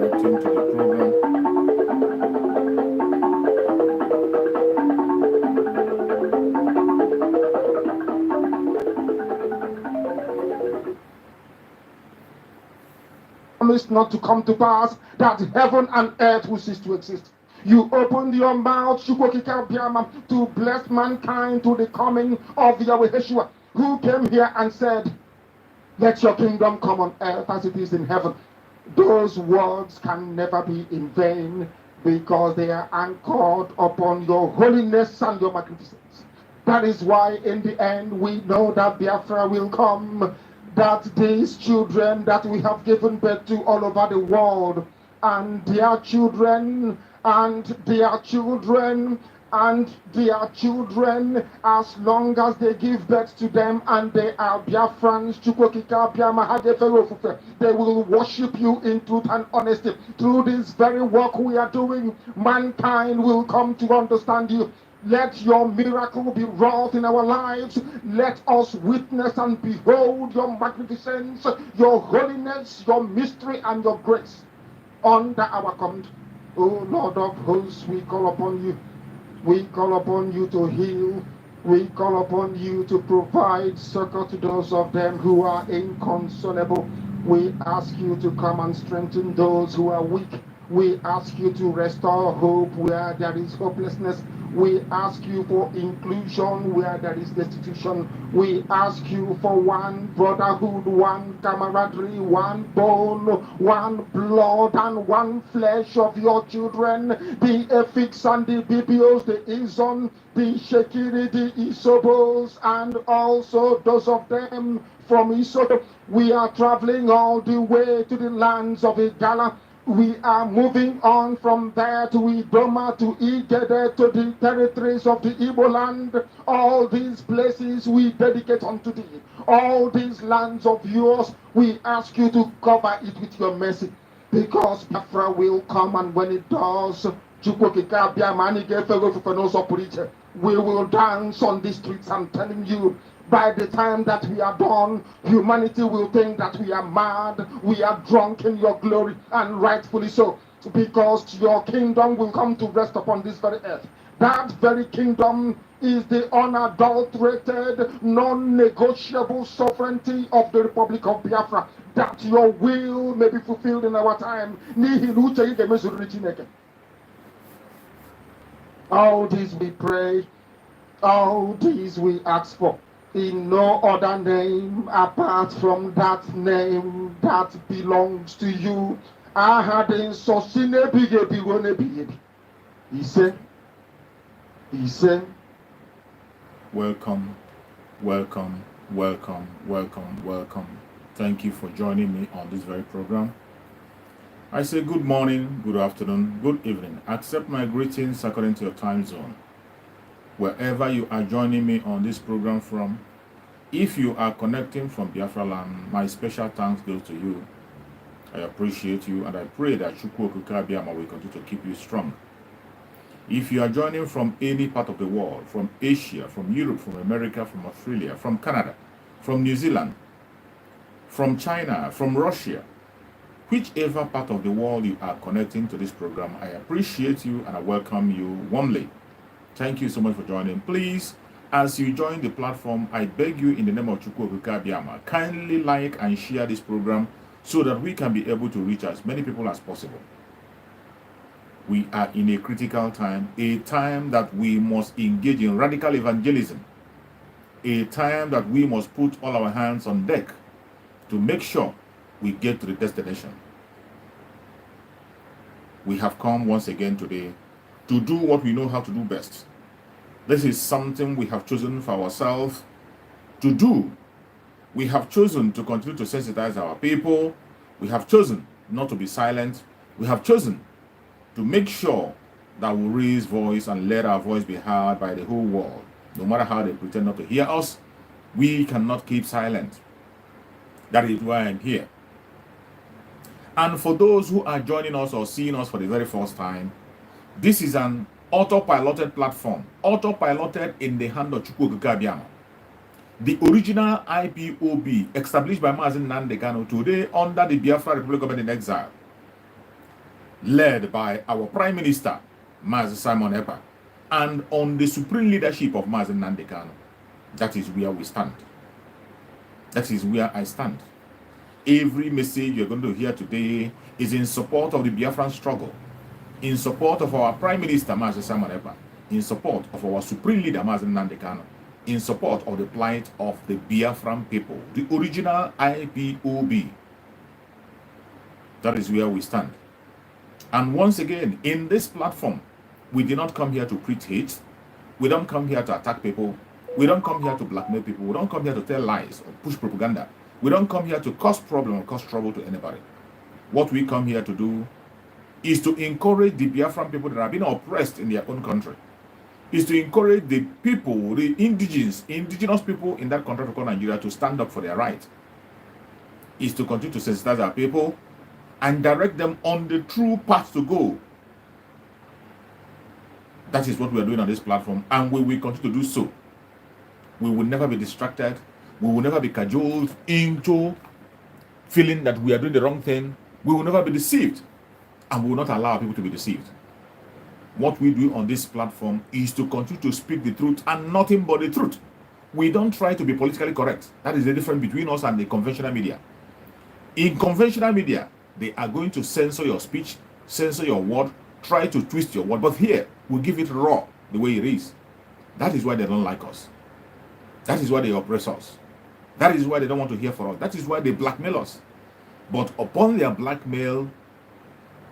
connecting to the program. Promised not to come to pass, that heaven and earth will cease to exist. You opened your mouth to bless mankind to the coming of Yahweh Yeshua, who came here and said, let your kingdom come on earth as it is in heaven. Those words can never be in vain, because they are anchored upon your holiness and your magnificence. That is why in the end we know that Biafra will come, that these children that we have given birth to all over the world, and their children, and their children, and their children, as long as they give birth to them and they are Biafrans, they will worship you in truth and honesty. Through this very work we are doing, mankind will come to understand you. Let your miracle be wrought in our lives. Let us witness and behold your magnificence, your holiness, your mystery, and your grace under our command. O Lord of hosts, we call upon you. We call upon you to heal. We call upon you to provide succor to those of them who are inconsolable. We ask you to come and strengthen those who are weak. We ask you to restore hope where there is hopelessness. We ask you for inclusion where there is destitution. We ask you for one brotherhood, one camaraderie, one bone, one blood, and one flesh of your children. The Efiks and the Bibios, the Izon, the Shekiri, the Isobos, and also those of them from Isoto. We are traveling all the way to the lands of Igala. We are moving on from there to Idoma, to Igede, to the territories of the Igbo land. All these places we dedicate unto thee. All these lands of yours, we ask you to cover it with your mercy. Because Biafra will come, and when it does, we will dance on the streets. I'm telling you, by the time that we are done, humanity will think that we are mad, we are drunk in your glory, and rightfully so, because your kingdom will come to rest upon this very earth. That very kingdom is the unadulterated, non-negotiable sovereignty of the Republic of Biafra, that your will may be fulfilled in our time. All these we pray, all these we ask for, in no other name apart from that name that belongs to you. I had in Sosine Bige. He said, Welcome, welcome, welcome, welcome, welcome. Thank you for joining me on this very program. I say good morning, good afternoon, good evening. Accept my greetings according to your time zone. Wherever you are joining me on this program from, if you are connecting from Biafra land, my special thanks goes to you. I appreciate you, and I pray that Chukwu Okike Abiama will continue to keep you strong. If you are joining from any part of the world, from Asia, from Europe, from America, from Australia, from Canada, from New Zealand, from China, from Russia, whichever part of the world you are connecting to this program, I appreciate you and I welcome you warmly. Thank you so much for joining. Please, as you join the platform, I beg you in the name of Chukwu Okike Abiama, kindly like and share this program so that we can be able to reach as many people as possible. We are in a critical time, a time that we must engage in radical evangelism, a time that we must put all our hands on deck to make sure we get to the destination. We have come once again today to do what we know how to do best. This is something we have chosen for ourselves to do. We have chosen to continue to sensitize our people. We have chosen not to be silent. We have chosen to make sure that we raise voice and let our voice be heard by the whole world. No matter how they pretend not to hear us, we cannot keep silent. That is why I'm here. And for those who are joining us or seeing us for the very first time, this is an autopiloted platform, autopiloted in the hand of Chukwu Okike Abiama. The original IPOB established by Mazi Nnamdi Kanu today under the Biafra Republic Government in exile. led by our Prime Minister, Mazi Simon Ekpa, and on the supreme leadership of Mazi Nnamdi Kanu. That is where we stand. That is where I stand. Every message you're going to hear today is in support of the Biafran struggle, in support of our Prime Minister, Mazi Simon Ekpa, in support of our supreme leader, Mazi Nnamdi Kanu, in support of the plight of the Biafran people, the original IPOB. That is where we stand. And once again, in this platform, we did not come here to preach hate. We don't come here to attack people. We don't come here to blackmail people. We don't come here to tell lies or push propaganda. We don't come here to cause problem or cause trouble to anybody. What we come here to do is to encourage the Biafran people that are being oppressed in their own country. Is to encourage the people, the indigenous people in that country called Nigeria, to stand up for their right. Is to continue to sensitize our people and direct them on the true path to go. That is what we are doing on this platform, and we will continue to do so. We will never be distracted. We will never be cajoled into feeling that we are doing the wrong thing. We will never be deceived, and we will not allow people to be deceived. What we do on this platform is to continue to speak the truth and nothing but the truth. We don't try to be politically correct. That is the difference between us and the conventional media. In conventional media, they are going to censor your speech, censor your word, try to twist your word. But here, we give it raw, the way it is. That is why they don't like us. That is why they oppress us. That is why they don't want to hear from us. That is why they blackmail us. But upon their blackmail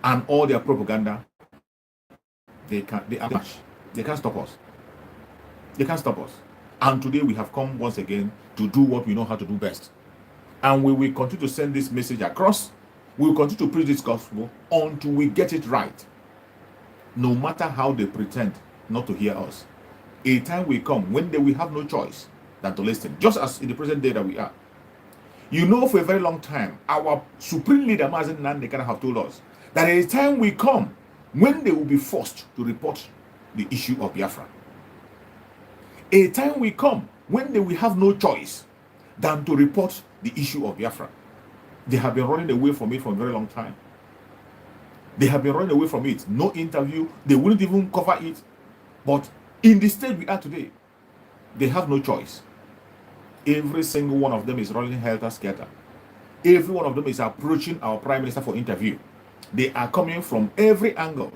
and all their propaganda, they can't stop us. They can't stop us. And today we have come once again to do what we know how to do best. And we will continue to send this message across. We will continue to preach this gospel until we get it right. No matter how they pretend not to hear us. A time will come when they will have no choice than to listen. Just as in the present day that we are. You know, for a very long time, our supreme leader, Mazi Nnamdi Kanu, have told us that a time will come when they will be forced to report the issue of Biafra. A time will come when they will have no choice than to report the issue of Biafra. They have been running away from it for a very long time. They have been running away from it. No interview. They wouldn't even cover it. But in the state we are today, they have no choice. Every single one of them is running helter-skelter. Every one of them is approaching our Prime Minister for interview. They are coming from every angle.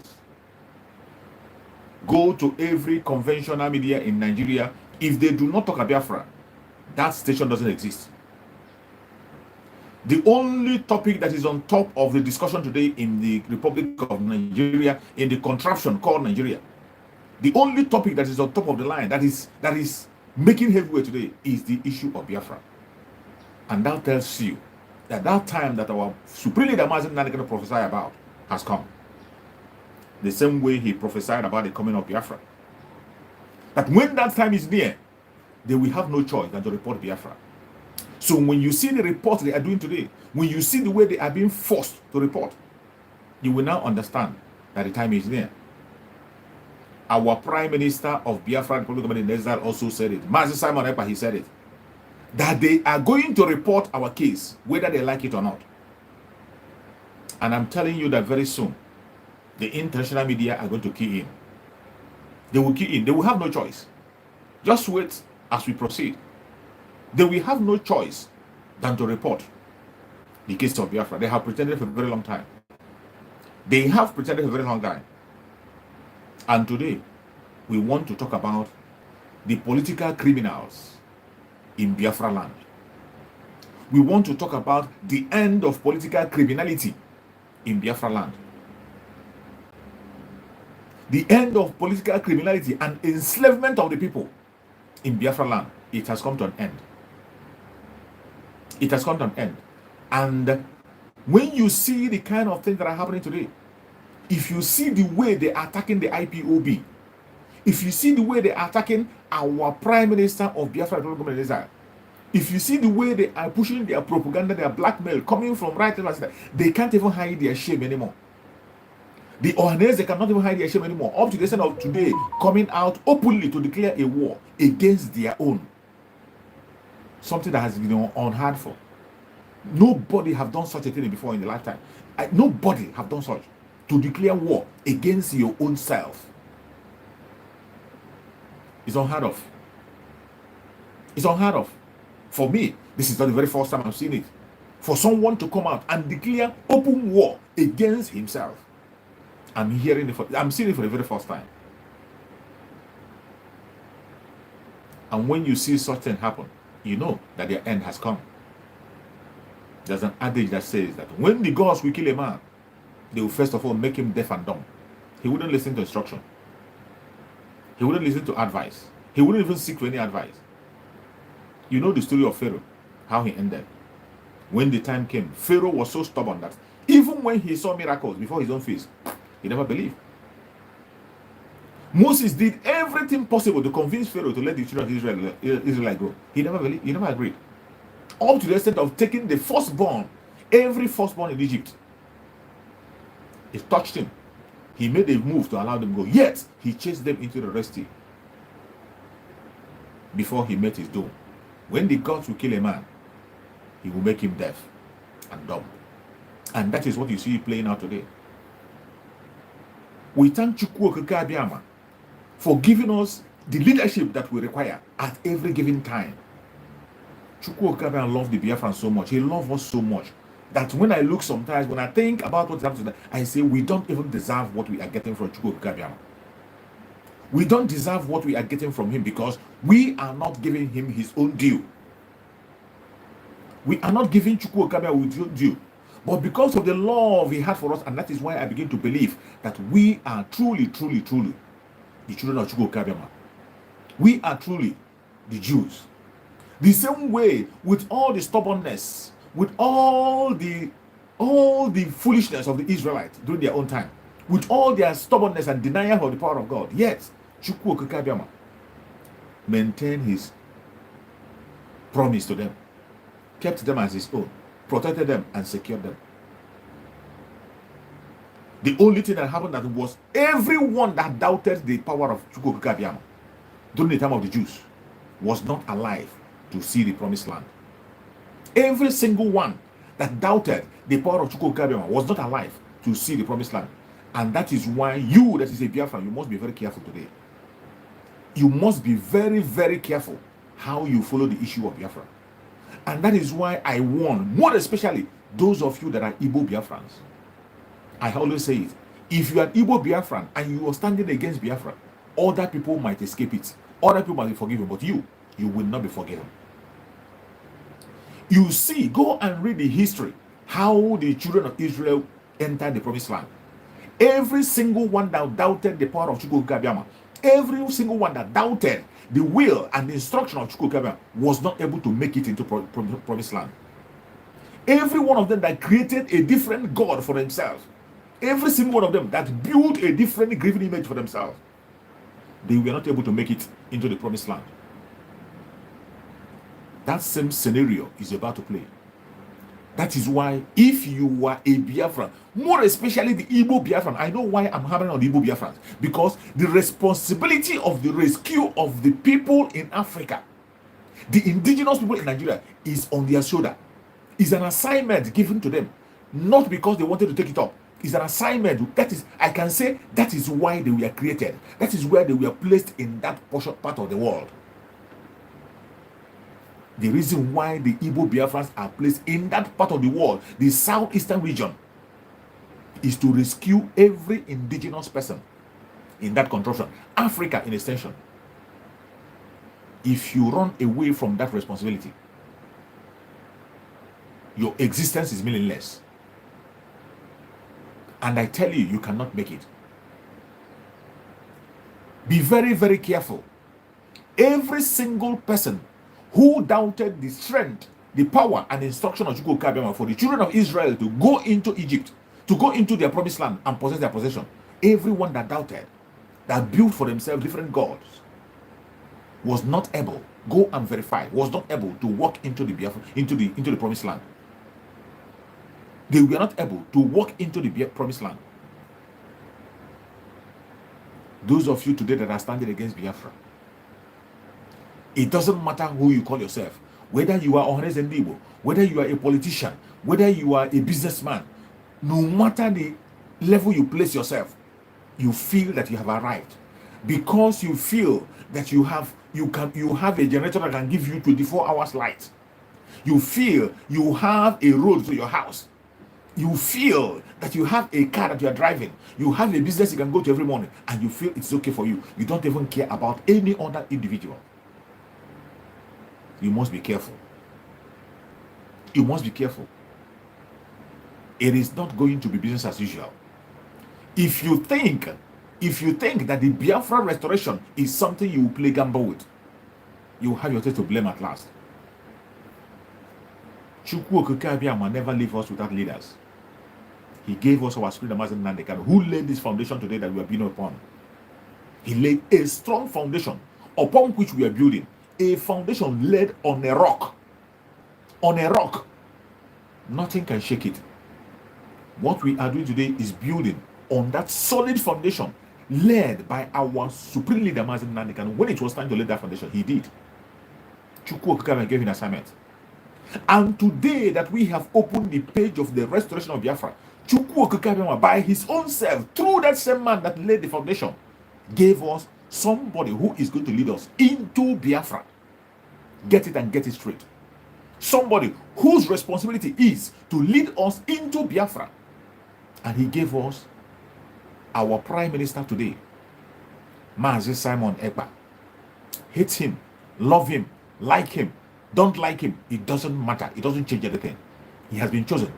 Go to every conventional media in Nigeria. If they do not talk about Biafra, that station doesn't exist. The only topic that is on top of the discussion today in the Republic of Nigeria, in the contraption called Nigeria, the only topic that is on top of the line, that is making headway today, is the issue of Biafra. And that tells you that that time that our supreme leader Mazi Nnamdi Kanu prophesied about has come. The same way he prophesied about the coming of Biafra. That when that time is near, they will have no choice than to report Biafra. So when you see the reports they are doing today, when you see the way they are being forced to report, you will now understand that the time is near. Our Prime Minister of Biafra, Republic of Nigeria, also said it. Mazi Simon Ekpa, he said it. That they are going to report our case, whether they like it or not. And I'm telling you that very soon, the international media are going to key in. They will key in. They will have no choice. Just wait as we proceed. They will have no choice than to report the case of Biafra. They have pretended for a very long time. They have pretended for a very long time. And today, we want to talk about the political criminals in Biafra land. We want to talk about the end of political criminality in Biafra land. The end of political criminality and enslavement of the people in Biafra land. It has come to an end. It has come to an end. And when you see the kind of things that are happening today, if you see the way they are attacking the IPOB, if you see the way they are attacking our Prime Minister of Biafra, if you see the way they are pushing their propaganda, their blackmail coming from right and left, they can't even hide their shame anymore. The Ohanese, they cannot even hide their shame anymore. Up to the extent of today, coming out openly to declare a war against their own. Something that has been unheard for. Nobody have done such a thing before in the lifetime. Nobody have done such. to declare war against your own self. It's unheard of. It's unheard of. For me, this is not the very first time I've seen it. For someone to come out and declare open war against himself. I'm seeing it for the very first time. And when you see such thing happen, you know that their end has come. There's an adage that says that when the gods will kill a man, they will first of all make him deaf and dumb. He wouldn't listen to instruction. He wouldn't listen to advice. He wouldn't even seek for any advice. You know the story of Pharaoh, how he ended. When the time came, Pharaoh was so stubborn that even when he saw miracles before his own face, he never believed. Moses did everything possible to convince Pharaoh to let the children of Israel go. He never believed. He never agreed. Up to the extent of taking the firstborn, every firstborn in Egypt. It touched him. He made a move to allow them go. Yet, he chased them into the Red Sea before he met his doom. When the gods will kill a man, he will make him deaf and dumb. And that is what you see playing out today. We thank Chukwu Okike Abiyama for giving us the leadership that we require at every given time. Chukwu Okike Abiyama loved the Biafran so much. He loved us so much that when I look sometimes, when I think about what's happening today, I say we don't even deserve what we are getting from Chukwu Okike Abiyama. We don't deserve what we are getting from him because we are not giving him his own due. We are not giving Chukwu Okike Abiyama his own due. But because of the love he had for us, and that is why I begin to believe that we are truly, truly, truly the children of Chukwu Okike Abiyama. We are truly the Jews. The same way, with all the stubbornness, with all the foolishness of the Israelites during their own time, with all their stubbornness and denial of the power of God, yet Chukwu Okike Abiyama maintained his promise to them, kept them as his own, protected them and secured them. The only thing that happened that was everyone that doubted the power of Chukwu Okike Abiyama during the time of the Jews was not alive to see the promised land. Every single one that doubted the power of Chukwu Okike Abiyama was not alive to see the promised land. And that is why you, that is a Biafran, you must be very careful today. You must be very, very careful how you follow the issue of Biafra. And that is why I warn, more especially those of you that are Igbo Biafrans. I always say it. If you are Igbo Biafran and you are standing against Biafra, other people might escape it. Other people might be forgiven, but you will not be forgiven. You see, go and read the history, how the children of Israel entered the promised land. Every single one that doubted the power of Chukwu Okike Abiyama, every single one that doubted the will and the instruction of Chukwu Okike Abiyama was not able to make it into promised land. Every one of them that created a different God for themselves, every single one of them that built a different graven image for themselves, they were not able to make it into the promised land. That same scenario is about to play. That is why if you are a Biafran, more especially the Igbo Biafran, I know why I'm hammering on the Igbo Biafrans, because the responsibility of the rescue of the people in Africa, the indigenous people in Nigeria, is on their shoulder. It's an assignment given to them, not because they wanted to take it up. It's an assignment. That is, I can say, that is why they were created. That is where they were placed in that part of the world. The reason why the Igbo Biafrans are placed in that part of the world, the southeastern region, is to rescue every indigenous person in that construction. Africa in extension. If you run away from that responsibility, your existence is meaningless. And I tell you, you cannot make it. Be very, very careful. Every single person who doubted the strength, the power, and instruction of Chukwu Okike Abiyama for the children of Israel to go into Egypt, to go into their promised land and possess their possession, everyone that doubted, that built for themselves different gods, was not able, go and verify, was not able to walk into the promised land. They were not able to walk into the promised land. Those of you today that are standing against Biafra, it doesn't matter who you call yourself, whether you are Ohanes Ndibo, whether you are a politician, whether you are a businessman, no matter the level you place yourself, you feel that you have arrived. Because you feel that you have a generator that can give you 24 hours light. You feel you have a road to your house. You feel that you have a car that you are driving. You have a business you can go to every morning, and you feel it's okay for you. You don't even care about any other individual. You must be careful. You must be careful. It is not going to be business as usual. If you think that the Biafra restoration is something you will play gamble with, you will have yourself to blame at last. Chukwu Okike Abiyama never leave us without leaders. He gave us our spirit, Master Nnamdi Kanu, who laid this foundation today that we are building upon. He laid a strong foundation upon which we are building. A foundation laid on a rock. On a rock. Nothing can shake it. What we are doing today is building on that solid foundation led by our supreme leader, Master Nnamdi Kanu. When it was time to lay that foundation, he did. Chukwu Okike Abiyama gave him an assignment. And today that we have opened the page of the restoration of Biafra, Chukwu Okike Abiyama, by his own self, through that same man that laid the foundation, gave us somebody who is going to lead us into Biafra. Get it and get it straight. Somebody whose responsibility is to lead us into Biafra. And he gave us our Prime Minister today, Mazi Simon Ekpa. Hate him, love him, like him, don't like him, it doesn't matter. It doesn't change anything. He has been chosen.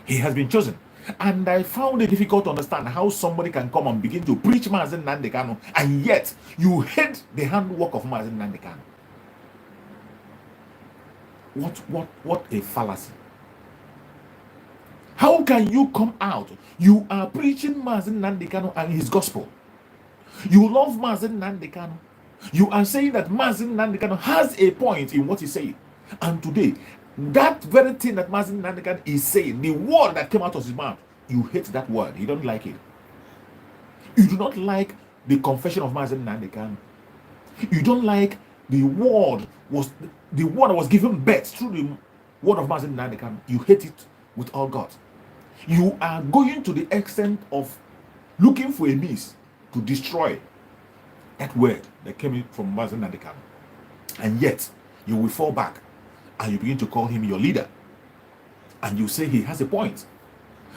He has been chosen. And I found it difficult to understand how somebody can come and begin to preach Mazi Nnamdi Kanu, and yet you hate the handwork of Mazi Nnamdi Kanu. What a fallacy. How can you come out? You are preaching Mazi Nnamdi Kanu and his gospel. You love Mazi Nnamdi Kanu. You are saying that Mazi Nnamdi Kanu has a point in what he's saying. And today, that very thing that Mazi Nnamdi Kanu is saying, the word that came out of his mouth, you hate that word. You don't like it. You do not like the confession of Mazi Nnamdi Kanu. You don't like the word that was given birth through the word of Mazi Nnamdi Kanu. You hate it with all God. You are going to the extent of looking for a means to destroy that word that came from Mazi Nnamdi Kanu. And yet, you will fall back and you begin to call him your leader. And you say he has a point.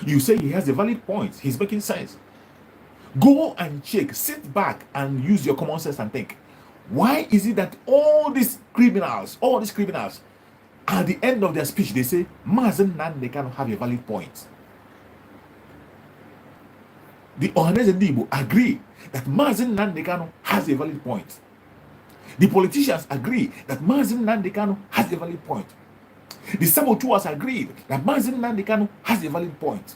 You say he has a valid point. He's making sense. Go and check, sit back and use your common sense and think. Why is it that all these criminals, at the end of their speech, they say, Mazi Nnamdi Kanu have a valid point? The Ohaneze Ndigbo agree that Mazi Nnamdi Kanu has a valid point. The politicians agree that Mazi Nnamdi Kanu has a valid point. The saboteurs agreed that Mazi Nnamdi Kanu has a valid point.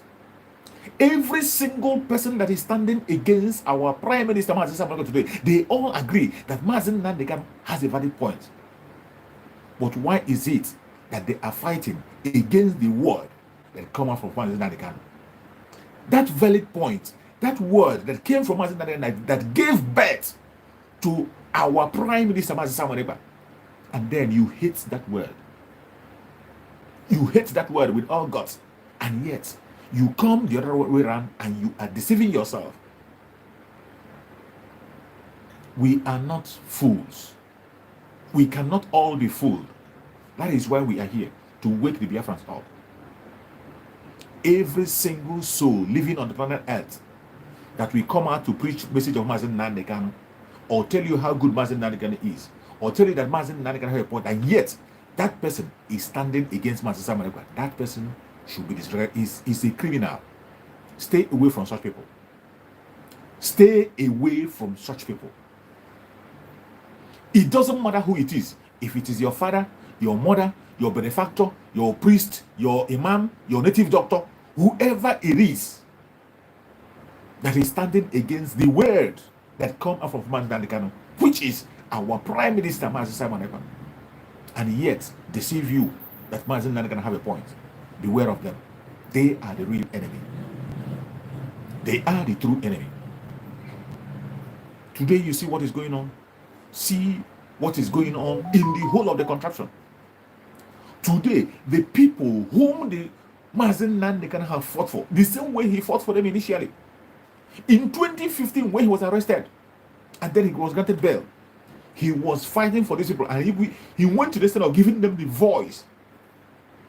Every single person that is standing against our Prime Minister Mazi Simon Ekpa today, they all agree that Mazi Nnamdi Kanu has a valid point. But why is it that they are fighting against the word that come out from Mazi Nnamdi Kanu? That valid point, that word that came from Mazi Nnamdi Kanu, that gave birth to our Prime Minister Mazi Simon Ekpa, and then you hate that word. You hate that word with all guts, and yet you come the other way around and you are deceiving yourself. We are not fools. We cannot all be fooled. That is why we are here, to wake the Biafrans up. Every single soul living on the planet Earth that we come out to preach the message of Mazi Nnamdi Kanu, or tell you how good Mazi Nnamdi Kanu is, or tell you that Mazi Nnamdi Kanu has a point, and yet that person is standing against Mazi Simon Ekpa, that person should be destroyed, is a criminal. Stay away from such people. Stay away from such people. It doesn't matter who it is. If it is your father, your mother, your benefactor, your priest, your imam, your native doctor, whoever it is that is standing against the word that come out from Mazi Nnamdi Kanu, which is our Prime Minister Mazi Simon Ekpa, and yet deceive you that Mazi Nnamdi Kanu have a point. Beware of them. They are the real enemy. They are the true enemy. Today you see what is going on. See what is going on in the whole of the contraption. Today, the people whom Mazen Nnamdi Kanu have fought for, the same way he fought for them initially. In 2015, when he was arrested, and then he was granted bail, he was fighting for these people, and he went to the extent of giving them the voice.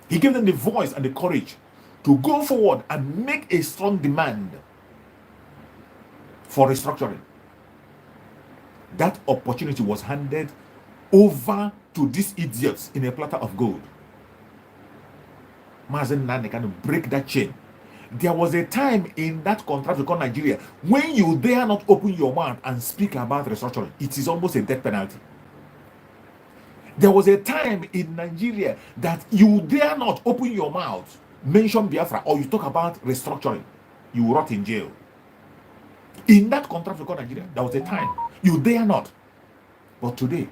He gave them the voice and the courage to go forward and make a strong demand for restructuring. That opportunity was handed over to these idiots in a platter of gold. Mazen Nnamdi Kanu break that chain. There was a time in that contract called Nigeria when you dare not open your mouth and speak about restructuring, it is almost a death penalty. There was a time in Nigeria that you dare not open your mouth, mention Biafra, or you talk about restructuring, you rot in jail. In that contract called Nigeria, there was a time you dare not. But today,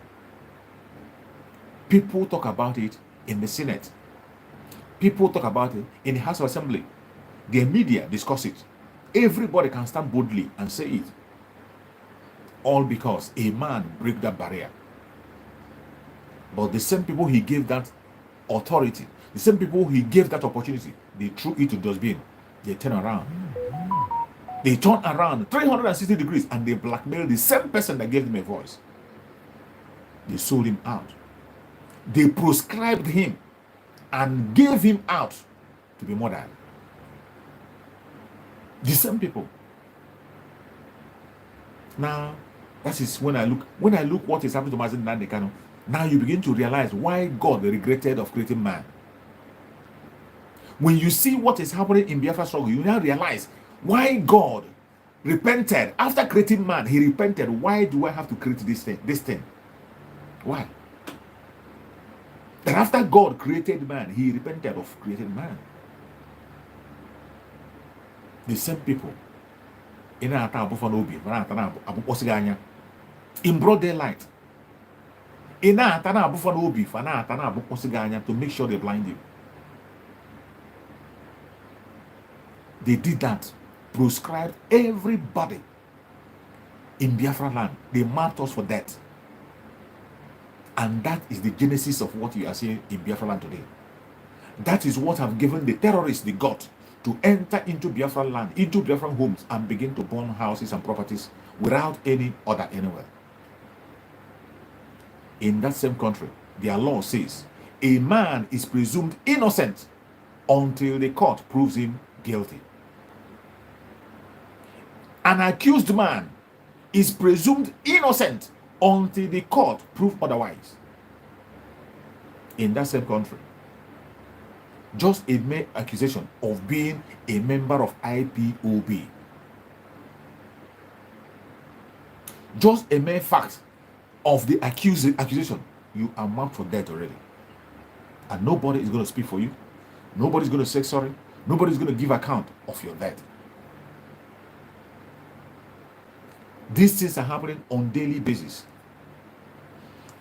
people talk about it in the Senate. People talk about it in the House of Assembly. The media discuss it. Everybody can stand boldly and say it. All because a man break that barrier. But the same people he gave that authority, the same people he gave that opportunity, they threw it to dustbin. They turn around. They turn around 360 degrees and they blackmail the same person that gave them a voice. They sold him out. They proscribed him and gave him out to be murdered. The same people. Now, that is when I look what is happening to Mazen Nnamdi Kanu. Now you begin to realize why God regretted of creating man. When you see what is happening in Biafra struggle, you now realize why God repented after creating man. He repented. Why do I have to create this thing? Why? That after God created man, he repented of creating man. The same people in broad daylight to make sure they blind you. They did that, proscribed everybody in Biafra land. They marked us for death. And that is the genesis of what you are seeing in Biafra land today. That is what have given the terrorists the gut to enter into Biafra land, into Biafra homes, and begin to burn houses and properties without any order anywhere. In that same country, their law says a man is presumed innocent until the court proves him guilty. An accused man is presumed innocent until the court proves otherwise. In that same country, just a mere accusation of being a member of IPOB, just a mere fact of the accusation, you are marked for death already. And nobody is going to speak for you. Nobody's going to say sorry. Nobody's going to give account of your death. These things are happening on daily basis.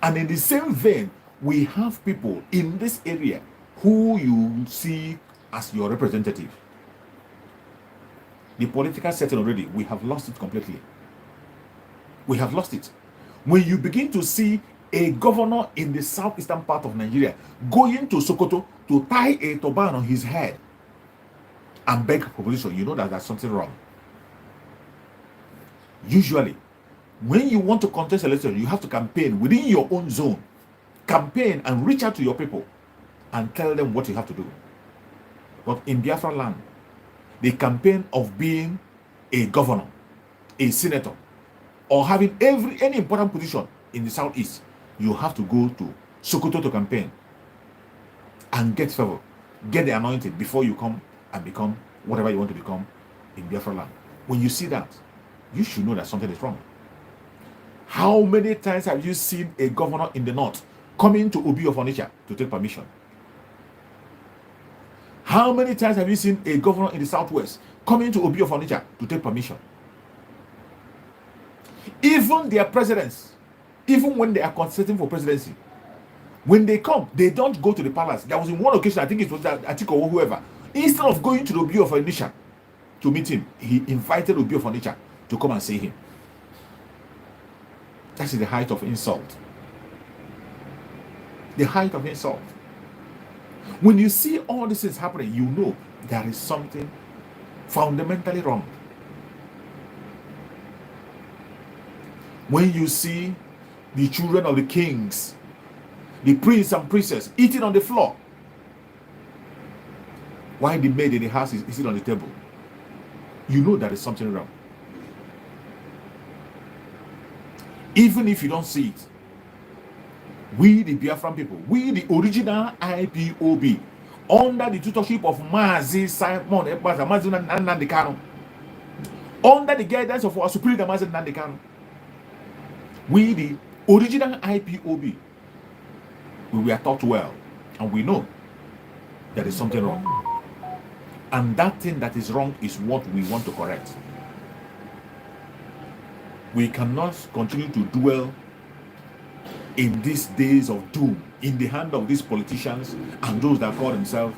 And in the same vein, we have people in this area who you see as your representative. The political setting already, we have lost it completely. We have lost it. When you begin to see a governor in the southeastern part of Nigeria going to Sokoto to tie a turban on his head and beg for position, you know that there's something wrong. Usually, when you want to contest election, you have to campaign within your own zone. Campaign and reach out to your people and tell them what you have to do. But in Biafra land, the campaign of being a governor, a senator, or having any important position in the southeast, you have to go to Sokoto to campaign and get favor, get the anointing before you come and become whatever you want to become in Biafra land. When you see that, you should know that something is wrong. How many times have you seen a governor in the north coming to Obi of Onitsha to take permission? How many times have you seen a governor in the southwest coming to Obi of Onitsha to take permission? Even their presidents, even when they are contesting for presidency, when they come, they don't go to the palace. There was in one occasion, I think it was Atiko or whoever, instead of going to the Obi of Onitsha to meet him, he invited Obi of Onitsha to come and see him. That is the height of insult. The height of insult. When you see all these things happening, you know there is something fundamentally wrong. When you see the children of the kings, the prince and princess eating on the floor, while the maid in the house is sitting on the table, you know there is something wrong. Even if you don't see it, we the Biafran people, we the original IPOB, under the tutorship of Mazi Simon Ekpaza, Mazi Nandekano, under the guidance of our Supreme Mazi Nandekano, we the original IPOB, we were taught well, and we know there is something wrong. And that thing that is wrong is what we want to correct. We cannot continue to dwell in these days of doom in the hand of these politicians and those that call themselves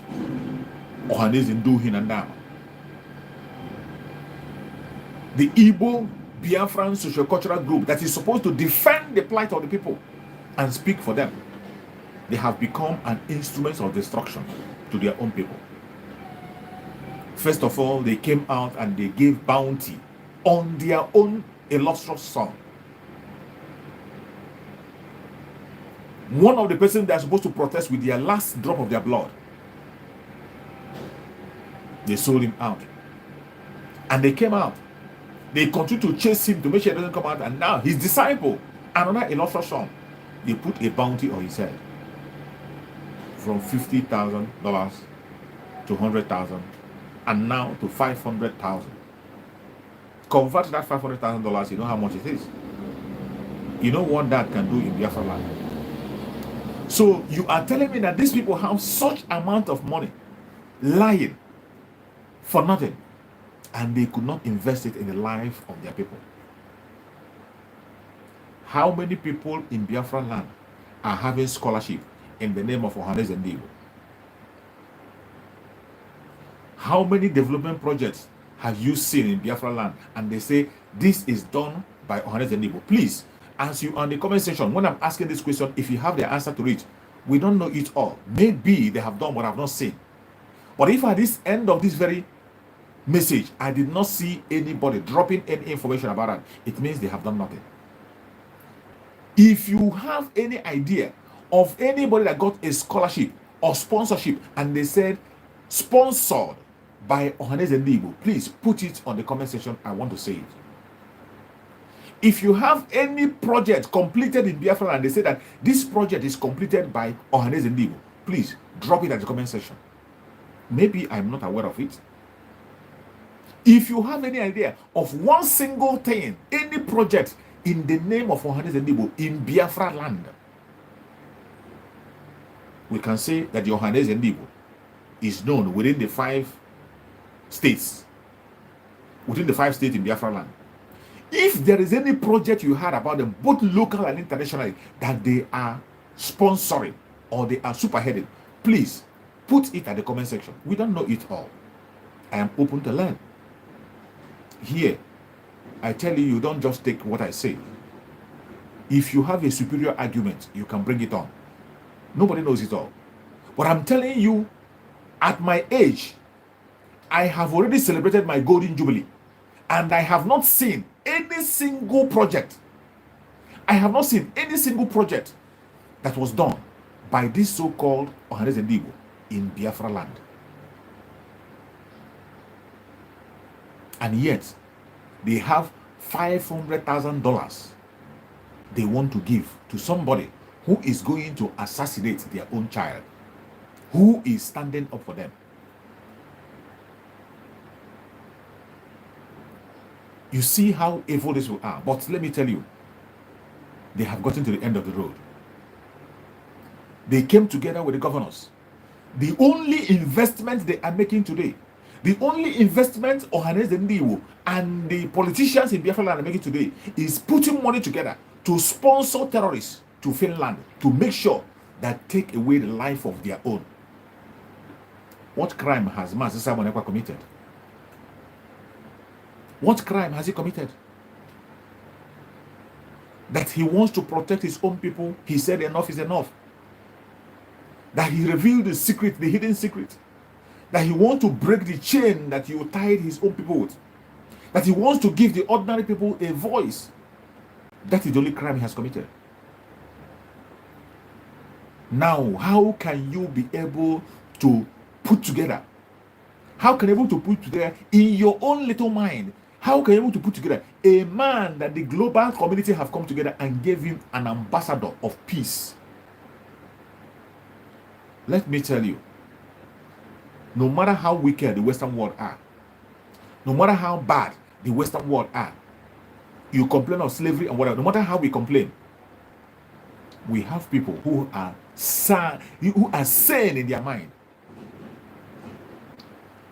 Ohanes Ndu Hinandama. The Igbo Biafran social-cultural group that is supposed to defend the plight of the people and speak for them, they have become an instrument of destruction to their own people. First of all, they came out and they gave bounty on their own illustrious son. One of the persons they are supposed to protest with their last drop of their blood, they sold him out. And they came out. They continue to chase him to make sure he doesn't come out. And now his disciple, another illustrious son, they put a bounty on his head from $50,000 to $100,000 and now to $500,000. Convert that $500,000, you know how much it is. You know what that can do in Biafra land. So you are telling me that these people have such amount of money lying for nothing, and they could not invest it in the life of their people. How many people in Biafra land are having scholarship in the name of Ohanes and Igbo? How many development projects have you seen in Biafra land and they say this is done by Ohanes and Igbo? Please, as you on the comment section, when I'm asking this question, if you have the answer to it, we don't know it all. Maybe they have done what I've not seen. But if at this end of this very message, I did not see anybody dropping any information about that, it means they have done nothing. If you have any idea of anybody that got a scholarship or sponsorship and they said sponsored by Ohanes and Igbo, please put it on the comment section. I want to say it. If you have any project completed in Biafra and they say that this project is completed by Ohanes and Igbo, please drop it at the comment section. Maybe I'm not aware of it. If you have any idea of one single thing, any project in the name of Ohanes and Igbo in Biafra land, we can say that the Ohanes and Igbo is known within the 5 states, within the 5 states in Biafra land. If there is any project you heard about them, both local and internationally, that they are sponsoring or they are superheading, please put it at the comment section. We don't know it all. I am open to learn. Here, I tell you, you don't just take what I say. If you have a superior argument, you can bring it on. Nobody knows it all. But I'm telling you, at my age, I have already celebrated my golden jubilee. And I have not seen any single project. I have not seen any single project that was done by this so-called Ohanes and Igbo in Biafra land. And yet, they have $500,000 they want to give to somebody who is going to assassinate their own child, who is standing up for them. You see how evil this are. But let me tell you, they have gotten to the end of the road. They came together with the governors. The only investment they are making today, the only investment Ohanes and Igbo and the politicians in Biafra land are making today is putting money together to sponsor terrorists to Finland to make sure that take away the life of their own. What crime has Mazi Simon Ekpa committed? What crime has he committed? That he wants to protect his own people. He said enough is enough. that he revealed the secret, the hidden secret, that he wants to break the chain that you tied his own people with, that he wants to give the ordinary people a voice. That is the only crime he has committed. Now, how can you be able to put together? How can you be able to put together in your own little mind? How can you be able to put together a man that the global community have come together and gave him an ambassador of peace? Let me tell you, no matter how wicked the Western world are, no matter how bad the Western world are, you complain of slavery and whatever, no matter how we complain, we have people who are sane in their mind.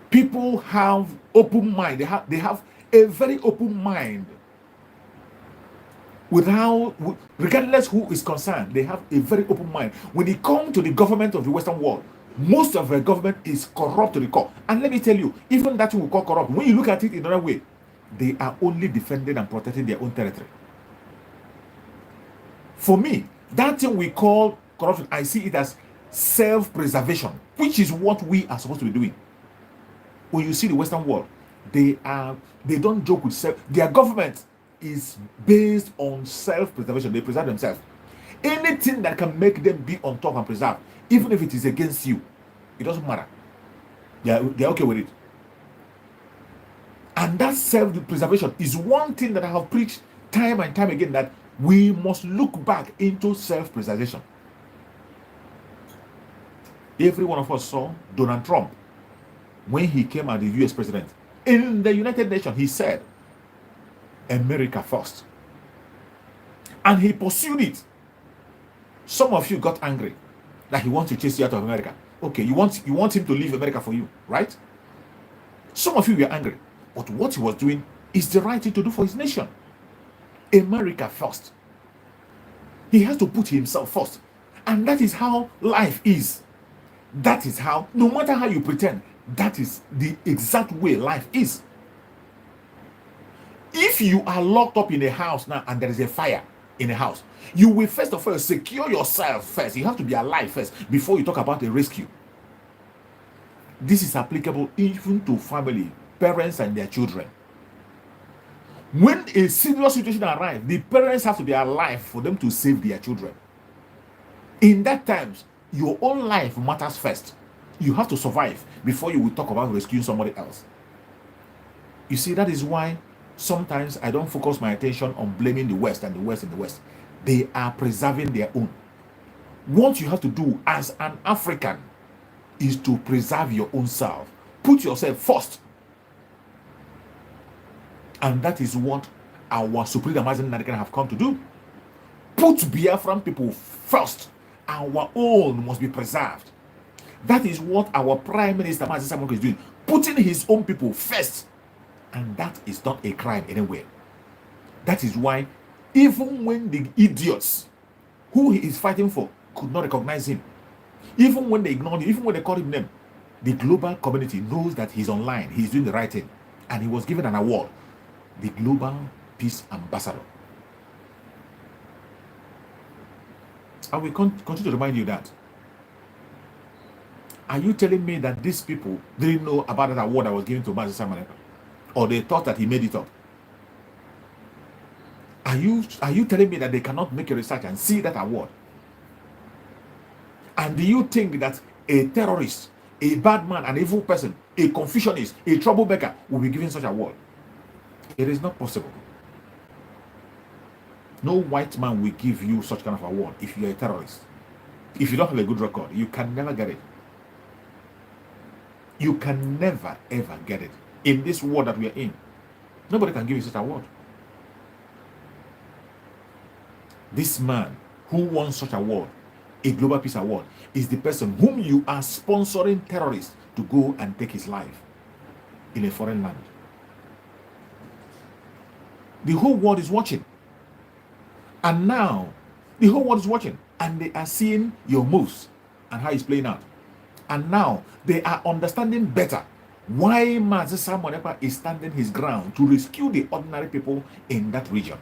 People have open mind. They have a very open mind. Regardless who is concerned, they have a very open mind. When it comes to the government of the Western world, most of the government is corrupt to the core. And let me tell you, even that we call corrupt, when you look at it in another way, they are only defending and protecting their own territory. For me, that thing we call corruption, I see it as self-preservation, which is what we are supposed to be doing. When you see the Western world, they don't joke with self. Their government is based on self-preservation. They preserve themselves. Anything that can make them be on top and preserve, even if it is against you, it doesn't matter. They're okay with it. And that self-preservation is one thing that I have preached time and time again, that we must look back into self-preservation. Every one of us saw Donald Trump when he came as the US president. In the United Nations, he said, America first. And he pursued it. Some of you got angry that he wants to chase you out of America. Okay, you want him to leave America for you, right? Some of you were angry. But what he was doing is the right thing to do for his nation. America first. He has to put himself first. And that is how life is. That is how, no matter how you pretend, that is the exact way life is. If you are locked up in a house now and there is a fire in a house, you will first of all secure yourself first. You have to be alive first before you talk about a rescue. This is applicable even to family, parents and their children. When a serious situation arrives, the parents have to be alive for them to save their children. In that times, your own life matters first. You have to survive before you will talk about rescuing somebody else. You see, that is why sometimes I don't focus my attention on blaming the West and the West and the West. They are preserving their own. What you have to do as an African is to preserve your own self. Put yourself first. And that is what our Supreme Amazon Nadikan have come to do. Put Biafran people first. Our own must be preserved. That is what our Prime Minister Mazin Samoko is doing. Putting his own people first. And that is not a crime anywhere. That is why even when the idiots who he is fighting for could not recognize him, even when they ignored him, even when they called him name, the global community knows that he's online, he's doing the right thing. And he was given an award, the Global Peace Ambassador. I will continue to remind you that. Are you telling me that these people didn't know about that award that was given to Mazi Samaneka? Or they thought that he made it up? Are you telling me that they cannot make a research and see that award? And do you think that a terrorist, a bad man, an evil person, a Confucianist, a troublemaker will be given such an award? It is not possible. No white man will give you such kind of award if you are a terrorist. If you don't have a good record, you can never get it. You can never ever get it. In this world that we are in, nobody can give you such an award. This man who won such an award, a Global Peace Award, is the person whom you are sponsoring terrorists to go and take his life in a foreign land. The whole world is watching. And now, the whole world is watching. And they are seeing your moves and how it's playing out. And now, they are understanding better why Mazi Samonepa is standing his ground to rescue the ordinary people in that region.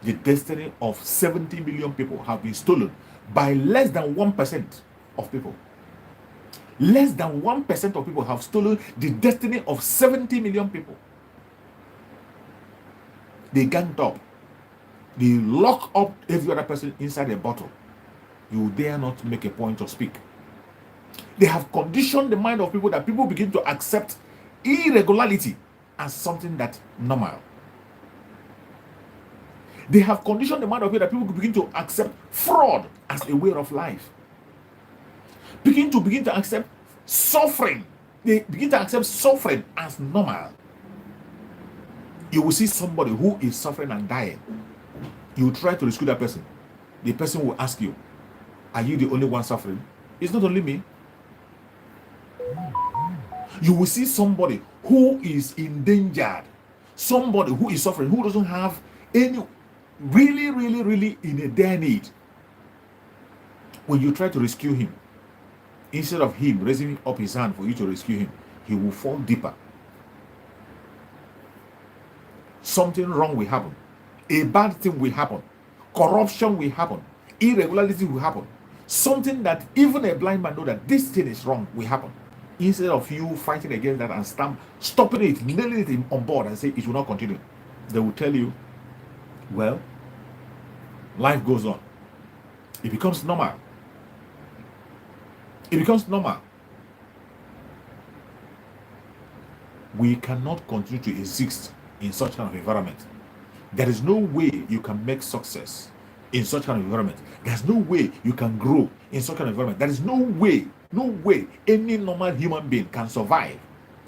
The destiny of 70 million people have been stolen by less than 1% of people. Less than 1% of people have stolen the destiny of 70 million people. They ganged up. They lock up every other person inside a bottle. You dare not make a point to speak. They have conditioned the mind of people that people begin to accept irregularity as something that's normal. They have conditioned the mind of people that people begin to accept fraud as a way of life. Begin to accept suffering. They begin to accept suffering as normal. You will see somebody who is suffering and dying. You try to rescue that person. The person will ask you, are you the only one suffering? It's not only me. You will see somebody who is endangered, somebody who is suffering, who doesn't have any, really in a dire need. When you try to rescue him, instead of him raising up his hand for you to rescue him, he will fall deeper. Something wrong will happen. A bad thing will happen. Corruption will happen. Irregularity will happen. Something that even a blind man knows that this thing is wrong will happen. Instead of you fighting against that and stopping it, nailing it on board and say it will not continue, they will tell you, well, life goes on. It becomes normal. It becomes normal. We cannot continue to exist in such kind of environment. There is no way you can make success in such kind of environment. There's no way you can grow in such kind of environment. There is no way any normal human being can survive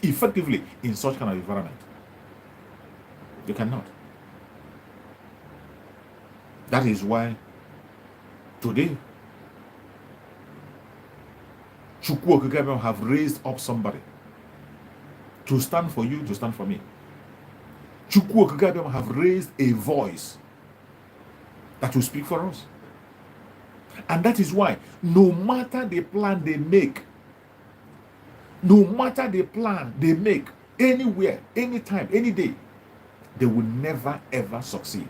effectively in such kind of environment. You cannot. That is why today Chukwu Okike have raised up somebody to stand for you, to stand for me. Chukwu Okike have raised a voice that will speak for us. And that is why, no matter the plan they make, anywhere, anytime, any day, they will never ever succeed.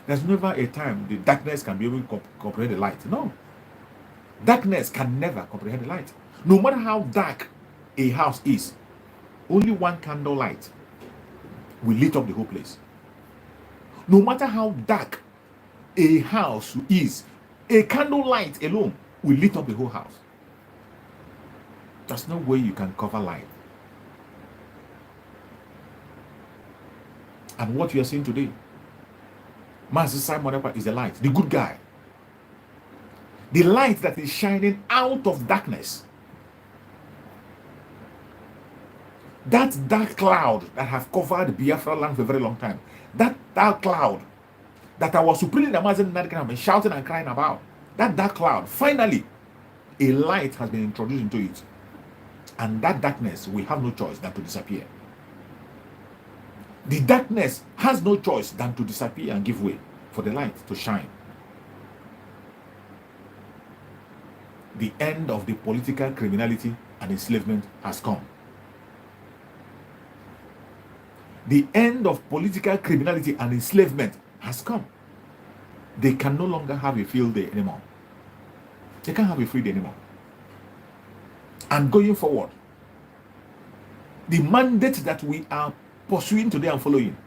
There's never a time the darkness can be able to comprehend the light. No. Darkness can never comprehend the light. No matter how dark a house is, only one candle light will lit up the whole place. No matter how dark a house is, a candle light alone will lit up the whole house. There's no way you can cover light. And what you are seeing today, Master Simon Ekpa is the light, the good guy. The light that is shining out of darkness. That dark cloud that have covered Biafra land for a very long time. That dark cloud that I was supremely amazing and shouting and crying about. That dark cloud, finally, a light has been introduced into it. And that darkness, we have no choice than to disappear. The darkness has no choice than to disappear and give way for the light to shine. The end of the political criminality and enslavement has come. The end of political criminality and enslavement has come. They can no longer have a field day anymore. They can't have a free day anymore. And going forward, the mandate that we are pursuing today and following,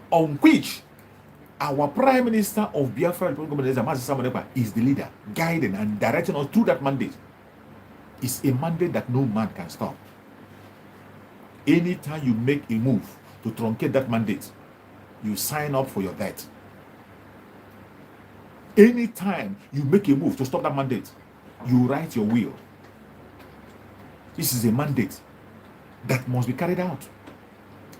on which our Prime Minister of Biafra is the leader, guiding and directing us through that mandate, is a mandate that no man can stop. Anytime you make a move to truncate that mandate, you sign up for your death. Anytime you make a move to stop that mandate, you write your will. This is a mandate that must be carried out.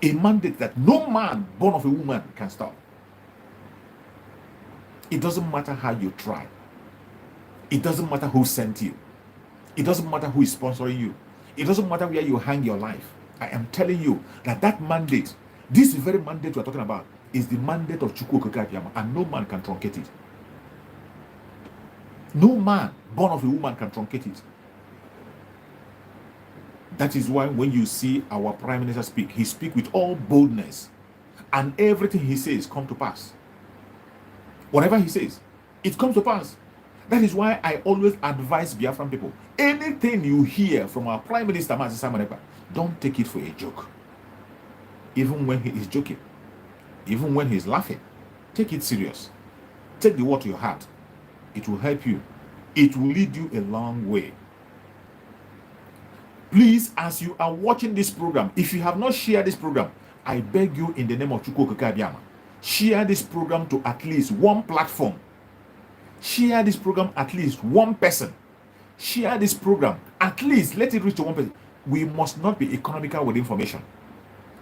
A mandate that no man born of a woman can stop. It doesn't matter how you try. It doesn't matter who sent you. It doesn't matter who is sponsoring you. It doesn't matter where you hang your life. I am telling you that that mandate, this very mandate we are talking about, is the mandate of Chukwu Okike, and no man can truncate it. No man born of a woman can truncate it. That is why when you see our Prime Minister speak, he speaks with all boldness, and everything he says comes to pass. Whatever he says, it comes to pass. That is why I always advise Biafran people, anything you hear from our Prime Minister, don't take it for a joke. Even when he is joking, even when he's laughing, take it serious. Take the word to your heart. It will help you. It will lead you a long way. Please, as you are watching this program, if you have not shared this program, I beg you in the name of Chukwu Okike Abiama, share this program to at least one platform. Share this program at least one person. Share this program at least, let it reach to one person. We must not be economical with information.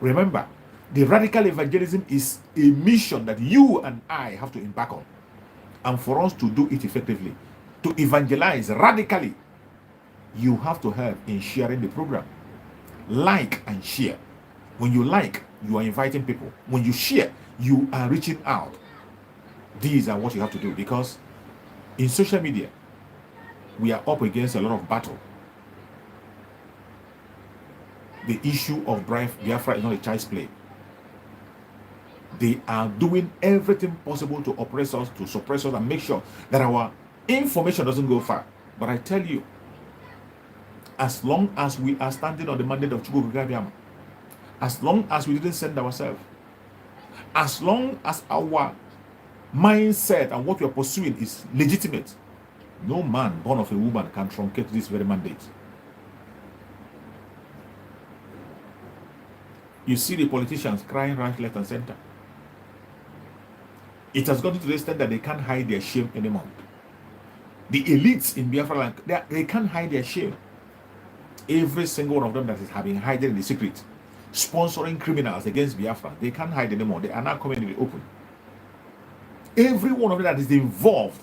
Remember, the radical evangelism is a mission that you and I have to embark on. And for us to do it effectively, to evangelize radically, you have to help in sharing the program. Like and share. When you like, you are inviting people. When you share, you are reaching out. These are what you have to do, because in social media, we are up against a lot of battle. The issue of Biafra is not a child's play. They are doing everything possible to oppress us, to suppress us, and make sure that our information doesn't go far. But I tell you, as long as we are standing on the mandate of Chukwu Okike Abiama, as long as we didn't send ourselves, as long as our mindset and what we are pursuing is legitimate, no man born of a woman can truncate this very mandate. You see the politicians crying right, left, and center. It has gotten to the extent that they can't hide their shame anymore. The elites in Biafra land, they can't hide their shame. Every single one of them that is having hidden in the secret, sponsoring criminals against Biafra, they can't hide anymore. They are now coming in the open. Every one of them that is involved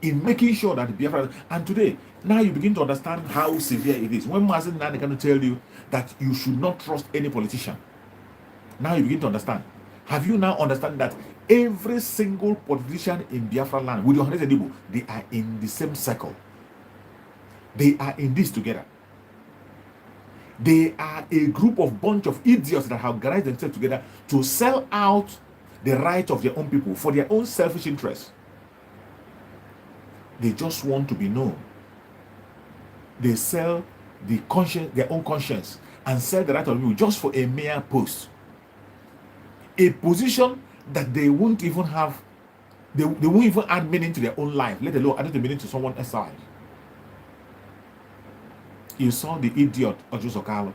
in making sure that the Biafra, and today, now you begin to understand how severe it is. When Mazen Nani can tell you that you should not trust any politician, now you begin to understand. Have you now understand that every single politician in Biafra land, with your Igbo, they are in the same circle. They are in this together. They are a group of bunch of idiots that have organized themselves together to sell out the right of their own people for their own selfish interests. They just want to be known. They sell the conscience, their own conscience, and sell the right of people just for a mere post. A position that they won't even have, they won't even add meaning to their own life, let alone add the meaning to someone else's life. You saw the idiot Ojo Sokalo.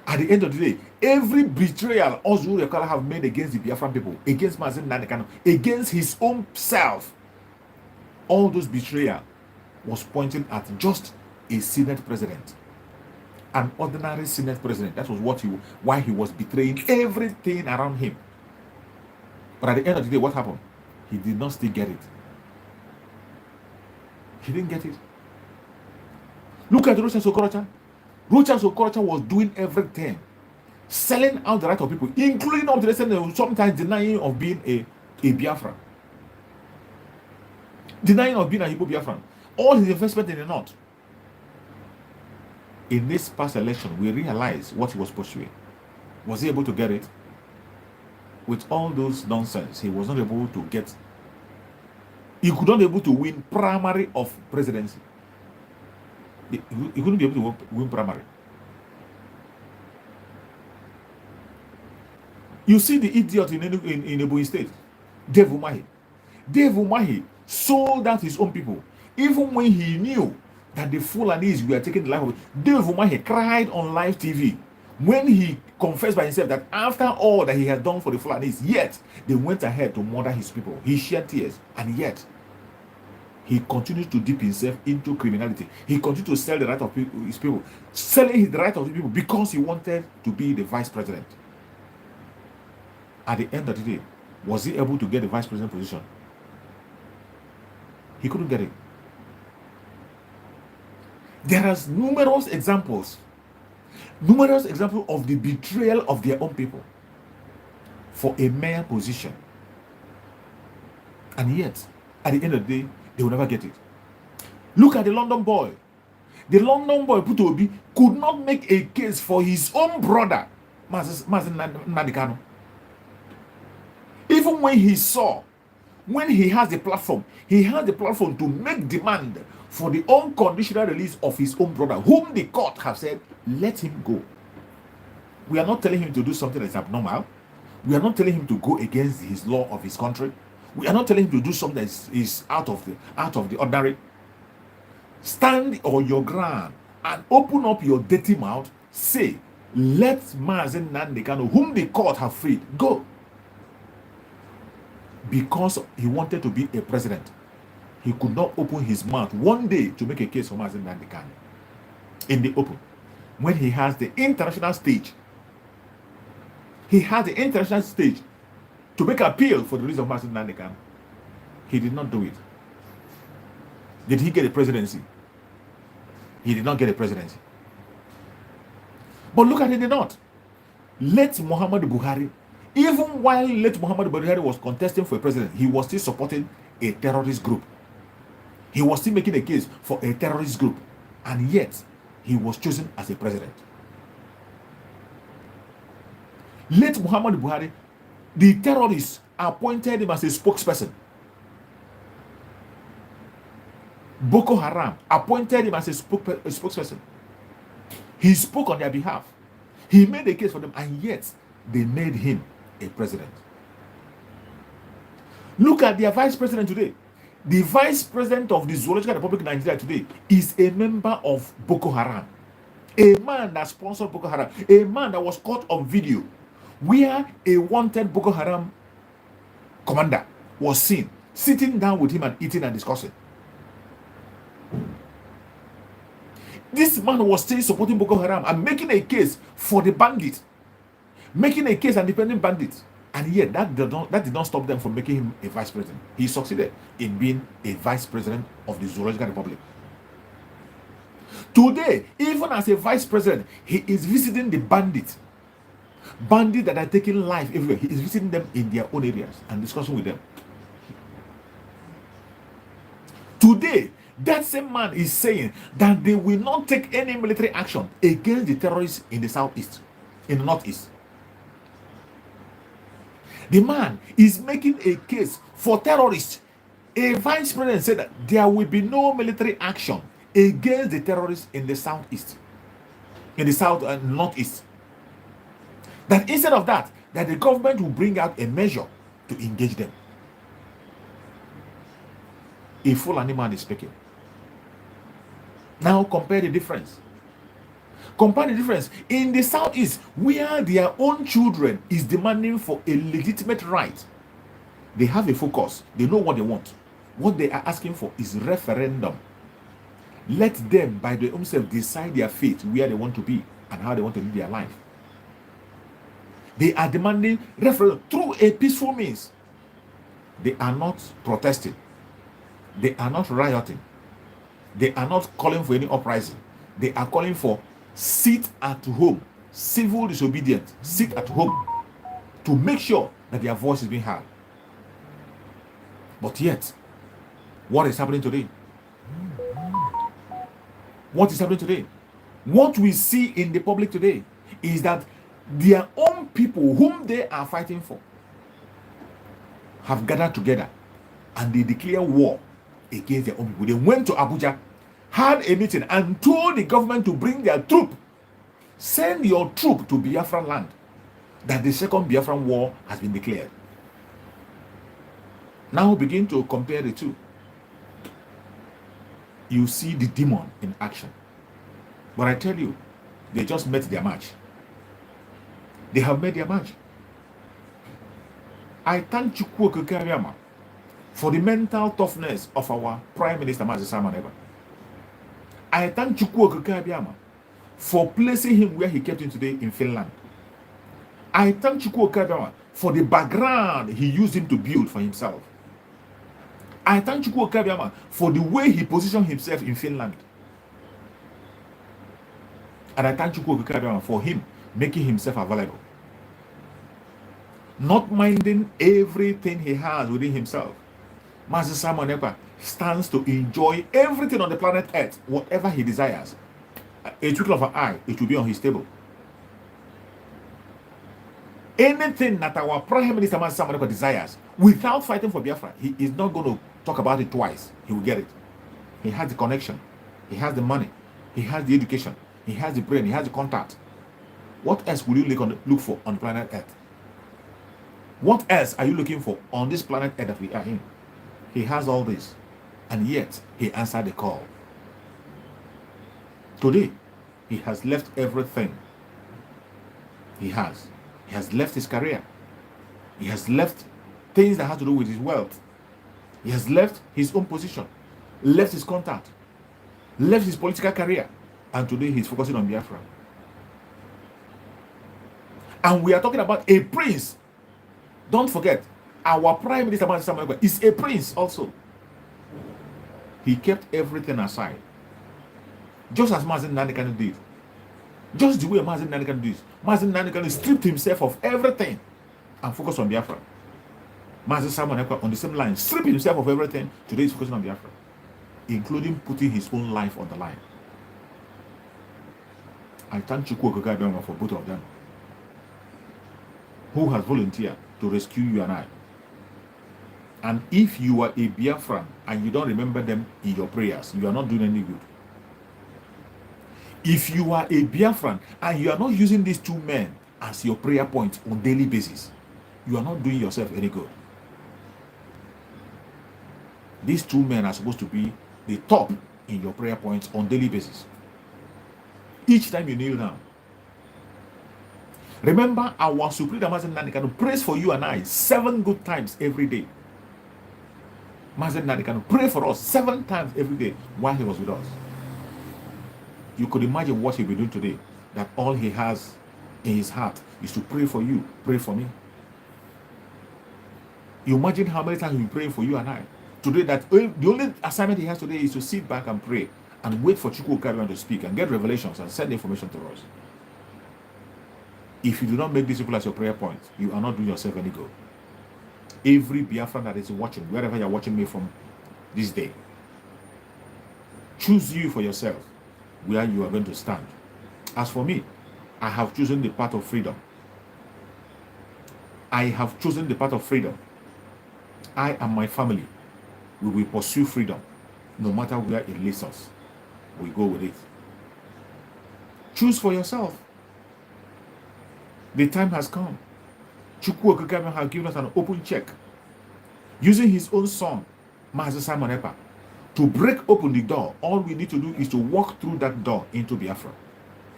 At the end of the day, every betrayal Ojo Sokalo have made against the Biafran people, against Mazen Nandekano, against his own self, all those betrayal was pointing at just a Senate president, an ordinary Senate president. That was why he was betraying everything around him. But at the end of the day, what happened? He did not still get it. He didn't get it. Look at Rocha Sokorocha. Rocha Sokorocha was doing everything, selling out the right of people, including up to the extent sometimes denying of being a Biafran, denying of being a Igbo Biafran. All his investment in the north. In this past election, we realized what he was pursuing. Was he able to get it? With all those nonsense, he was not able to get. He could not be able to win primary of presidency. He couldn't be able to win primary. You see the idiot in Ebonyi State, Dave Umahi. Dave Umahi sold out his own people, even when he knew that the Fulanis were taking the life of it. Dave Umahi cried on live TV when he confessed by himself that after all that he had done for the Fulanis, yet they went ahead to murder his people. He shed tears, and yet he continued to dip himself into criminality. He continued to sell the right of his people, selling the right of the people because he wanted to be the vice president. At the end of the day, was he able to get the vice president position? He couldn't get it. There are numerous examples of the betrayal of their own people for a mere position. And yet, at the end of the day, they will never get it. Look at the London boy. The London boy, Putobi, could not make a case for his own brother, Mazen Nandekano. Even when he saw when he has the platform to make demand for the unconditional release of his own brother, whom the court have said, let him go. We are not telling him to do something that's abnormal. We are not telling him to go against his law of his country. We are not telling him to do something that is out of the ordinary. Stand on your ground and open up your dirty mouth. Say, let Mazen Nnamdi Kanu, whom the court have freed, go. Because he wanted to be a president, he could not open his mouth one day to make a case for Mazen Nnamdi Kanu in the open. When he has the international stage, to make appeal for the release of Mazen Nnamdi Kanu, he did not do it. Did he get a presidency? He did not get a presidency. But look at it, the north. Late Muhammadu Buhari, even while late Muhammadu Buhari was contesting for a president, he was still supporting a terrorist group. He was still making a case for a terrorist group, and yet he was chosen as a president. Late Muhammadu Buhari, the terrorists appointed him as a spokesperson. Boko Haram appointed him as a spokesperson. He spoke on their behalf. He made a case for them, and yet they made him a president. Look at their vice president today. The vice president of the Zoological Republic of Nigeria today is a member of Boko Haram. A man that sponsored Boko Haram. A man that was caught on video where a wanted Boko Haram commander was seen sitting down with him and eating and discussing. This man was still supporting Boko Haram and making a case for the bandits, making a case and defending bandits, and yet that did not stop them from making him a vice president. He succeeded in being a vice president of the Zoological Republic. Today, even as a vice president, he is visiting the bandits that are taking life everywhere. He is visiting them in their own areas and discussing with them. Today, that same man is saying that they will not take any military action against the terrorists in the southeast, in the northeast. The man is making a case for terrorists. A vice president said that there will be no military action against the terrorists in the southeast, in the south and northeast. That instead of that the government will bring out a measure to engage them. A full animal is speaking. Now compare the difference. Compare the difference. In the southeast, where their own children is demanding for a legitimate right, they have a focus. They know what they want. What they are asking for is referendum. Let them, by their own self, decide their fate, where they want to be and how they want to live their life. They are demanding referendum through a peaceful means. They are not protesting. They are not rioting. They are not calling for any uprising. They are calling for sit at home, civil disobedience, sit at home, to make sure that their voice is being heard. But yet, what is happening today? What is happening today? What we see in the public today is that their own people whom they are fighting for have gathered together and they declare war against their own people. They went to Abuja, had a meeting and told the government to bring their troop. Send your troop to Biafra land. That the second Biafran war has been declared. Now begin to compare the two. You see the demon in action. But I tell you, they just met their match. They have made their match. I thank Chukwu Okeke for the mental toughness of our Prime Minister Mazi Simon Ekpa. I thank Chukwu Okeke for placing him where he kept him today in Finland. I thank Chukwu Okeke for the background he used him to build for himself. I thank Chukwu Okeke for the way he positioned himself in Finland. And I thank Chukwu Okeke for him making himself available. Not minding everything he has within himself. Mazi Simon Ekpa stands to enjoy everything on the planet Earth, whatever he desires. A twinkle of an eye, it will be on his table. Anything that our Prime Minister Mazi desires, without fighting for Biafra, he is not going to talk about it twice. He will get it. He has the connection. He has the money. He has the education. He has the brain. He has the contact. What else will you look for on planet Earth? What else are you looking for on this planet Earth that we are in? He has all this, and yet he answered the call. Today, he has left everything. He has left his career. He has left things that have to do with his wealth. He has left his own position, left his contact, left his political career, and today he's focusing on Biafra. And we are talking about a prince. Don't forget, our Prime Minister is a prince also. He kept everything aside, just as Mazi Nnamdi Kanu did. Just the way Mazi Nnamdi Kanu did. Mazi Nnamdi Kanu stripped himself of everything and focused on Biafra. Mazi Simon Ekpa on the same line, stripped himself of everything. Today he's focusing on Biafra, including putting his own life on the line. I thank Chukwu Okeke for both of them, who has volunteered to rescue you and I. And if you are a Biafran and you don't remember them in your prayers, you are not doing any good. If you are a Biafran and you are not using these two men as your prayer point on a daily basis, you are not doing yourself any good. These two men are supposed to be the top in your prayer points on a daily basis. Each time you kneel down, remember our Supreme Mazi Nnamdi Kanu prays for you and I 7 good times every day. Mazi Nnamdi Kanu pray for us 7 times every day while he was with us. You could imagine what he'll be doing today, that all he has in his heart is to pray for you, pray for me. You imagine how many times he'll be praying for you and I. Today, that the only assignment he has today is to sit back and pray and wait for Chukwu Okeke to speak and get revelations and send information to us. If you do not make these people as your prayer point, you are not doing yourself any good. Every Biafran that is watching, wherever you're watching me from this day, choose you for yourself where you are going to stand. As for me, I have chosen the path of freedom. I have chosen the path of freedom. I and my family, we will pursue freedom no matter where it leads us. We go with it. Choose for yourself. The time has come. Chukwu Okeke has given us an open check, using his own son, Mazi Simon Ekpa, to break open the door. All we need to do is to walk through that door into Biafra.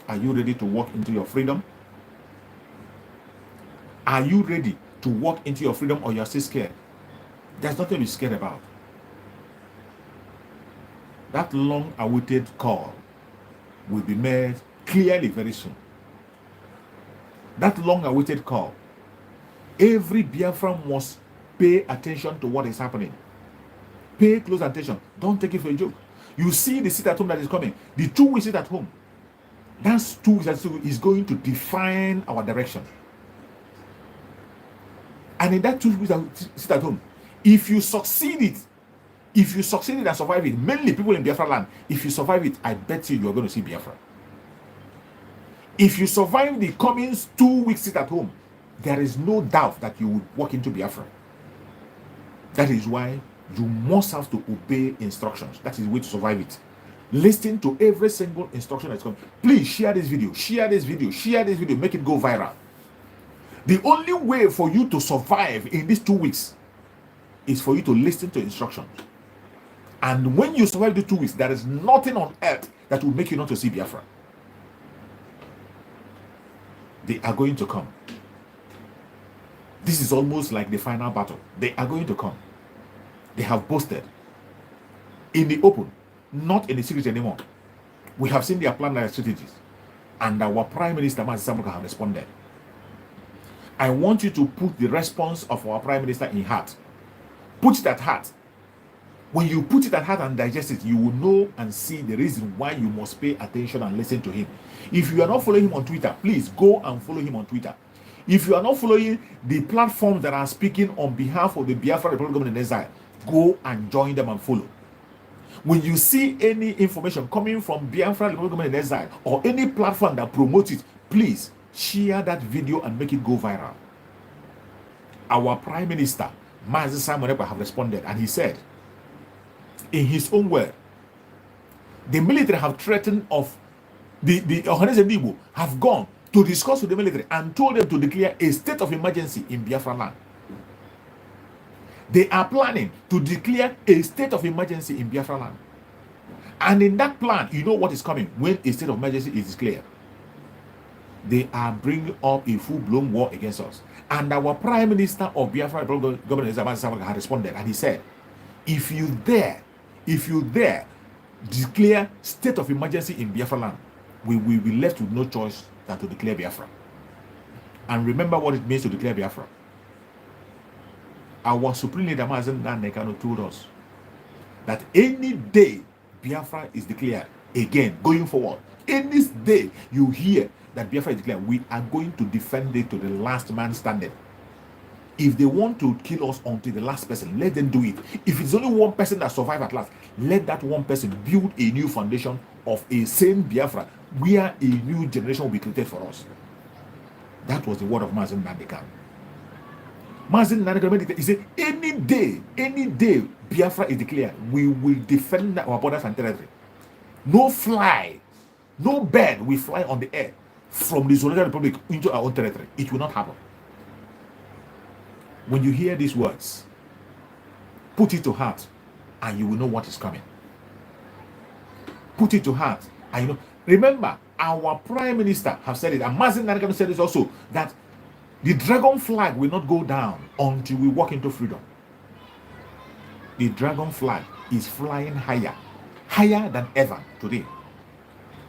Are you ready to walk into your freedom? Are you ready to walk into your freedom, or you are still scared? There's nothing to be scared about. That long-awaited call will be made clearly very soon. That long-awaited call. Every Biafran must pay attention to what is happening. Pay close attention. Don't take it for a joke. You see the sit at home that is coming. The 2 weeks sit at home. That's 2 weeks that is going to define our direction. And in that 2 weeks that sit at home, if you succeed it, if you succeed and survive it, mainly people in Biafra land, if you survive it, I bet you are going to see Biafra. If you survive the coming 2 weeks sit at home, there is no doubt that you would walk into Biafra. That is why you must have to obey instructions. That is the way to survive it. Listen to every single instruction that's coming. Please share this video, share this video, share this video, make it go viral. The only way for you to survive in these 2 weeks is for you to listen to instructions. And when you survive the 2 weeks, there is nothing on earth that will make you not to see Biafra. They are going to come. This is almost like the final battle. They are going to come. They have boasted in the open, not in the secret anymore. We have seen their plan and strategies, and our Prime Minister Mazi Simon Ekpa have responded. I want you to put the response of our Prime Minister in heart. Put it at heart. When you put it at heart and digest it, you will know and see the reason why you must pay attention and listen to him. If you are not following him on Twitter, please go and follow him on Twitter. If you are not following the platforms that are speaking on behalf of the Biafra Republic Government in exile, go and join them and follow. When you see any information coming from Biafra Republic Government in exile or any platform that promotes it, please share that video and make it go viral. our Prime Minister, Mazi Simon Ekpa, have responded, and he said, in his own word, the military have threatened of the Ohanese Igbo have gone to discuss with the military and told them to declare a state of emergency in Biafra land. They are planning to declare a state of emergency in Biafra land. And in that plan, you know what is coming when a state of emergency is declared. They are bringing up a full-blown war against us. And our Prime Minister of Biafra, Governor had responded, and he said, if you dare declare state of emergency in Biafra land, we will be left with no choice than to declare Biafra. And remember what it means to declare Biafra. Our Supreme Leader, Mazen Nekano, told us that any day Biafra is declared again, going forward, any day you hear that Biafra is declared, we are going to defend it to the last man standing. If they want to kill us until the last person, let them do it. If it's only one person that survives at last, let that one person build a new foundation of a sane Biafra where a new generation will be created for us. That was the word of Mazen Nandekan. Mazen Nandekan, he said, any day Biafra is declared, we will defend our borders and territory. No bird will fly on the air from the Zolota Republic into our own territory. It will not happen. When you hear these words, put it to heart, and you will know what is coming. Put it to heart, and you know. Remember, our Prime Minister have said it, and Mazen Nandekan said this also, that the dragon flag will not go down until we walk into freedom. The dragon flag is flying higher than ever today.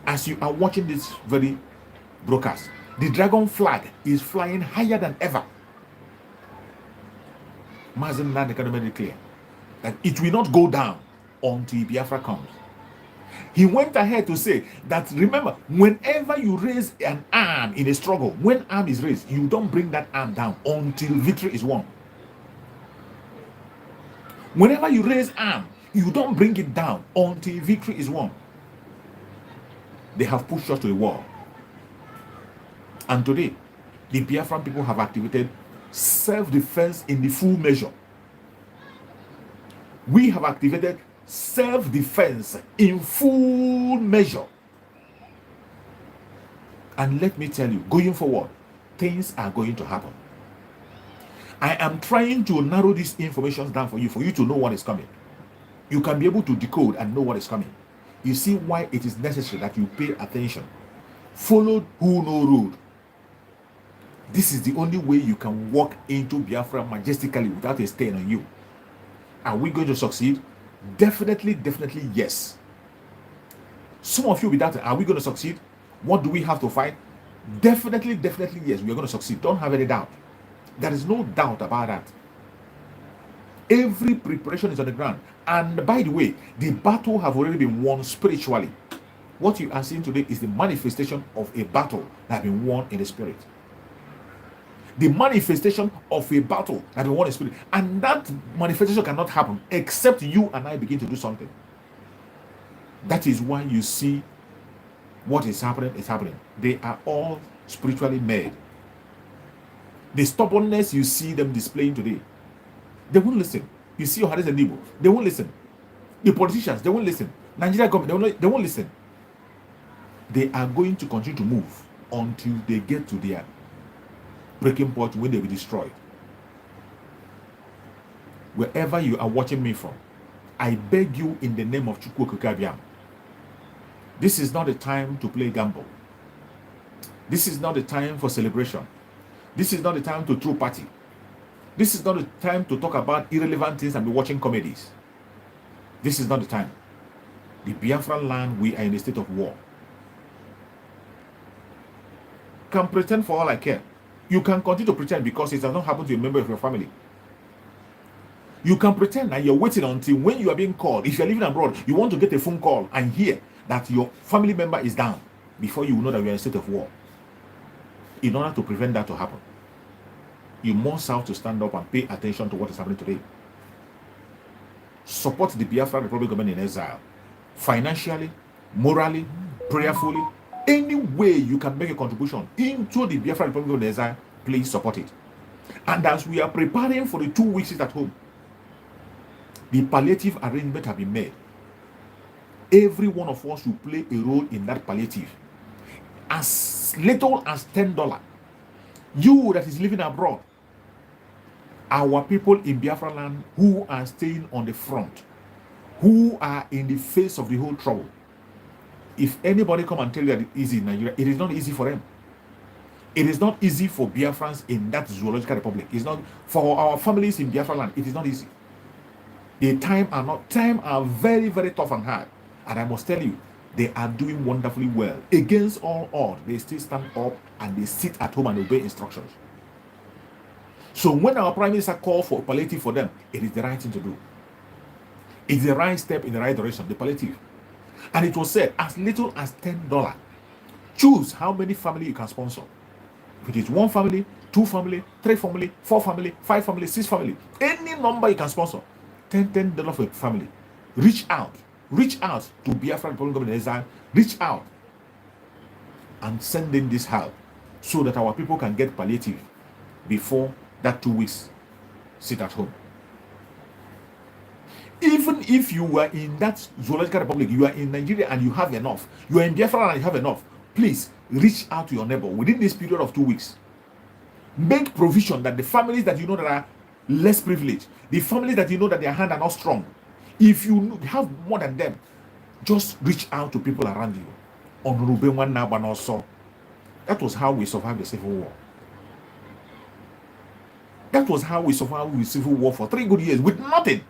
As you are watching this very broadcast, the dragon flag is flying higher than ever. Mazen Nandekan made it clear that it will not go down until Biafra comes. He went ahead to say that, remember, whenever you raise an arm in a struggle, when arm is raised, you don't bring that arm down until victory is won. Whenever you raise arm, you don't bring it down until victory is won. They have pushed us to a wall. And today, the Biafran people have activated self-defense in the full measure. We have activated self-defense in full measure. And let me tell you, going forward, things are going to happen. I am trying to narrow this information down for you to know what is coming. You can be able to decode and know what is coming. You see why it is necessary that you pay attention. Follow who no road. This is the only way you can walk into Biafra majestically without a stain on you. Are we going to succeed? Definitely yes. Some of you will be doubting, are we going to succeed? What do we have to fight? Definitely yes, we are going to succeed. Don't have any doubt. There is no doubt about that. Every preparation is on the ground. And by the way, the battle have already been won spiritually. What you are seeing today is the manifestation of a battle that has been won in the spirit. The manifestation of a battle that has been won in the spirit. And that manifestation cannot happen except you and I begin to do something. That is why you see what is happening is happening. They are all spiritually made. The stubbornness you see them displaying today, they won't listen. You see Ohanese and Igbo, they won't listen. The politicians, they won't listen. Nigeria government, they won't listen. They are going to continue to move until they get to their breaking point when they will be destroyed. Wherever you are watching me from, I beg you in the name of Chukwu Kukabiam, this is not a time to play gamble. This is not a time for celebration. This is not a time to throw party. This is not a time to talk about irrelevant things and be watching comedies. This is not the time. The Biafran land, we are in a state of war. Can pretend for all I care. You can continue to pretend because it has not happened to a member of your family. You can pretend that you're waiting until when you are being called. If you're living abroad, you want to get a phone call and hear that your family member is down before you know that you're in a state of war. In order to prevent that to happen, you must have to stand up and pay attention to what is happening today. Support the Biafra Republic government in exile. Financially, morally, prayerfully, any way you can make a contribution into the Biafra Republic government in exile, please support it. And as we are preparing for the 2 weeks at home, the palliative arrangement have been made. Every one of us will play a role in that palliative. As little as $10. You that is living abroad, our people in Biafra land who are staying on the front, who are in the face of the whole trouble. If anybody come and tell you that it is easy in Nigeria, it is not easy for them. It is not easy for Biafrans in that zoological republic. It's not for our families in Biafra land. It is not easy. The time are very, very tough and hard. And I must tell you, they are doing wonderfully well. Against all odds, they still stand up and they sit at home and obey instructions. So when our Prime Minister called for palliative for them, it is the right thing to do. It's the right step in the right direction, the palliative. And it was said, as little as $10. Choose how many family you can sponsor. If it is 1 family, 2 family, 3 family, 4 family, 5 family, 6 family, any number you can sponsor. $10 for a family. Reach out to Biafra Republic Government in Exile. Reach out and send in this help so that our people can get palliative before that 2 weeks sit at home. Even if you are in that zoological republic, you are in Nigeria and you have enough, you are in Biafra and you have enough, please reach out to your neighbor within this period of 2 weeks. Make provision that the families that you know that are less privileged, the families that you know that their hands are not strong, if you have more than them, just reach out to people around you. That was how we survived the Civil War. That was how we survived the Civil War for 3 good years with nothing.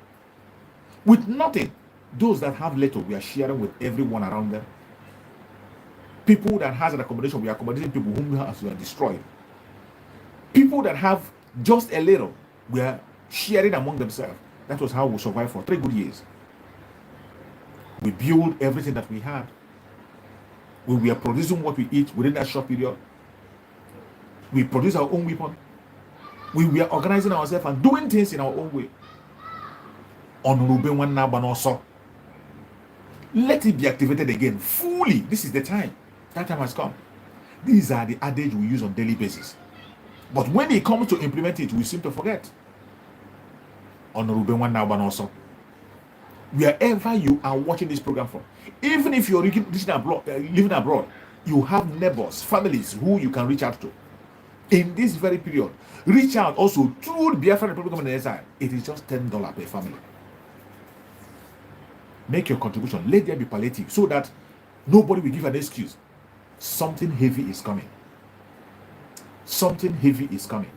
With nothing. Those that have little, we are sharing with everyone around them. People that has an accommodation, we are accommodating people whom we are destroyed. People that have just a little, we are sharing among themselves. That was how we survived for 3 good years. We built everything that we had. We were producing what we eat within that short period. We produced our own weapon. We were organizing ourselves and doing things in our own way. Let it be activated again fully. This is the time. That time has come. These are the adage we use on daily basis. But when it comes to implement it, we seem to forget. Wherever you are watching this program from, even if you're living abroad, you have neighbors, families who you can reach out to. In this very period, reach out also through the Biafra Republic of Exile. It is just $10 per family. Make your contribution. Let there be palliative so that nobody will give an excuse. Something heavy is coming. Something heavy is coming.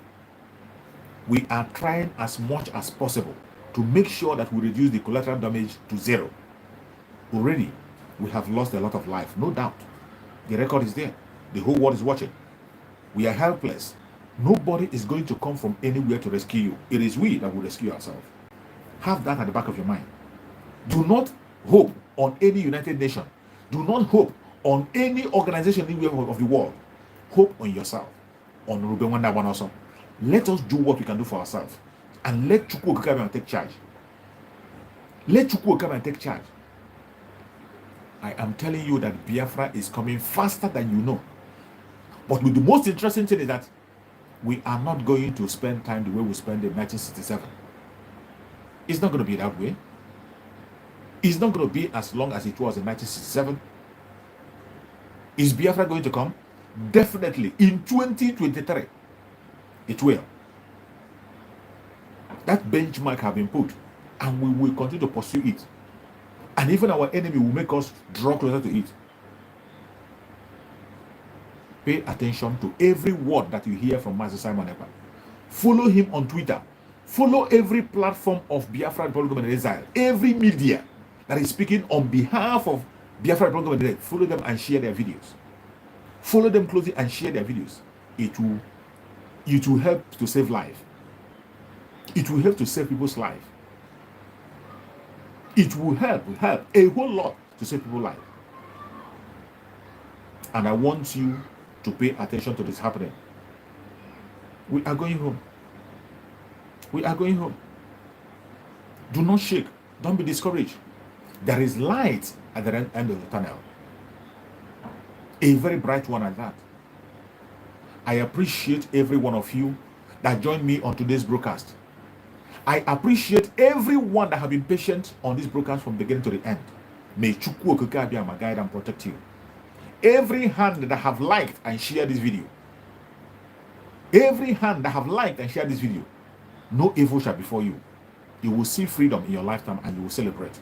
We are trying as much as possible to make sure that we reduce the collateral damage to 0. Already, we have lost a lot of life, no doubt. The record is there. The whole world is watching. We are helpless. Nobody is going to come from anywhere to rescue you. It is we that will rescue ourselves. Have that at the back of your mind. Do not hope on any United Nation. Do not hope on any organization anywhere of the world. Hope on yourself. On Ruben Wanda also. Let us do what we can do for ourselves. And let Chukwu come and take charge. Let Chukwu come and take charge. I am telling you that Biafra is coming faster than you know. But the most interesting thing is that we are not going to spend time the way we spent in 1967. It's not going to be that way. It's not going to be as long as it was in 1967. Is Biafra going to come? Definitely. In 2023, it will. That benchmark has been put, and we will continue to pursue it. And even our enemy will make us draw closer to it. Pay attention to every word that you hear from Master Simon Ekpa. Follow him on Twitter. Follow every platform of Biafra Republic of Exile. Every media that is speaking on behalf of Biafra Republic of Exile. Follow them and share their videos. Follow them closely and share their videos. It will help to save life. It will help to save people's life. It will help a whole lot to save people's life. And I want you to pay attention to this happening. We are going home. We are going home. Do not shake. Don't be discouraged. There is light at the end of the tunnel. A very bright one at that. I appreciate every one of you that joined me on today's broadcast. I appreciate everyone that have been patient on this broadcast from beginning to the end. May Chukwu Okike Abiyama guide and protect you. Every hand that have liked and shared this video, every hand that have liked and shared this video, no evil shall befall you. You will see freedom in your lifetime and you will celebrate.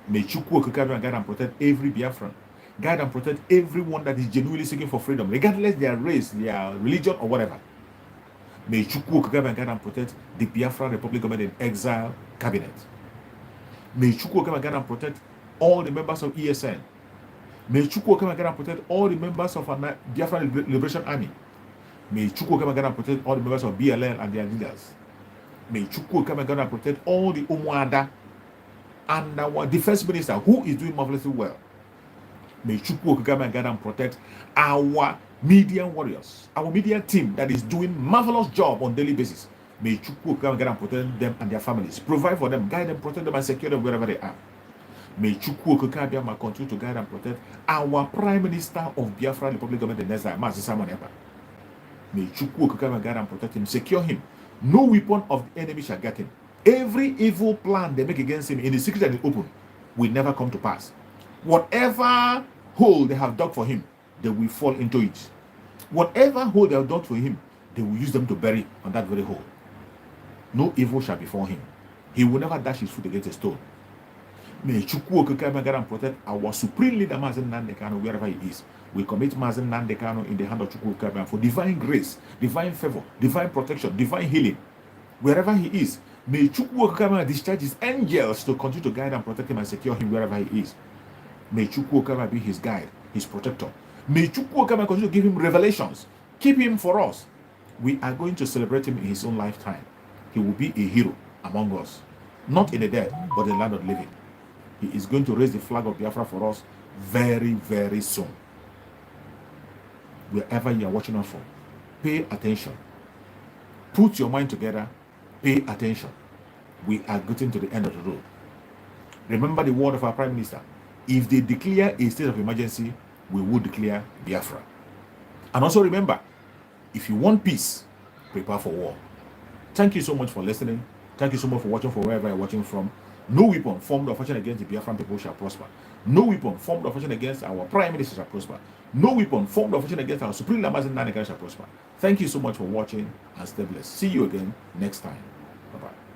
May Chukwu Okike Abiyama guide and protect every Biafran. Guide and protect everyone that is genuinely seeking for freedom, regardless their race, their religion, or whatever. May Chukwu Okike Abiyama guide and protect the Biafra Republic Government in Exile Cabinet. May Chukwu Okike Abiyama guide and protect all the members of ESN. May Chukwu Okike Abiyama guide and protect all the members of Biafra Liberation Army. May Chukwu Okike Abiyama guide and protect all the members of BLL and their leaders. May Chukwu Okike Abiyama guide and protect all the Umuada and our defense minister who is doing marvelously well. May Chukwu Okike Abiyama guide and protect our media warriors, our media team that is doing marvelous job on daily basis. May Chukwu Okike Abiyama guide and protect them and their families, provide for them, guide them, protect them, and secure them wherever they are. May Chukwu Okike Abiyama continue to guide and protect our Prime Minister of Biafra Republic Government in Exile, Mazi Simon Ekpa. May Chukwu Okike Abiyama guide and protect him, secure him. No weapon of the enemy shall get him. Every evil plan they make against him in the secret and the open will never come to pass. Whatever hole they have dug for him, they will fall into it. Whatever hole they have dug for him, they will use them to bury on that very hole. No evil shall befall him. He will never dash his foot against a stone. May Chukwu Okike Abiyama guide and protect our supreme leader Mazi Nnamdi Kanu wherever he is. We commit Mazi Nnamdi Kanu in the hand of Chukwu Okike Abiyama for divine grace, divine favor, divine protection, divine healing. Wherever he is, may Chukwu Okike Abiyama discharge his angels to continue to guide and protect him and secure him wherever he is. May Chukwu Okike Abiyama be his guide, his protector. May Chukwu Okike Abiyama continue to give him revelations. Keep him for us. We are going to celebrate him in his own lifetime. He will be a hero among us. Not in the dead, but in the land of the living. He is going to raise the flag of Biafra for us very, very soon. Wherever you are watching us from, pay attention. Put your mind together. Pay attention. We are getting to the end of the road. Remember the word of our Prime Minister. If they declare a state of emergency, we will declare Biafra. And also remember, if you want peace, prepare for war. Thank you so much for listening. Thank you so much for watching from wherever you're watching from. No weapon formed or fashioned against the Biafran people shall prosper. No weapon formed or fashioned against our Prime Minister shall prosper. No weapon formed or fashioned against our Supreme Leader Mazi Nnamdi Kanu shall prosper. Thank you so much for watching and stay blessed. See you again next time. Bye-bye.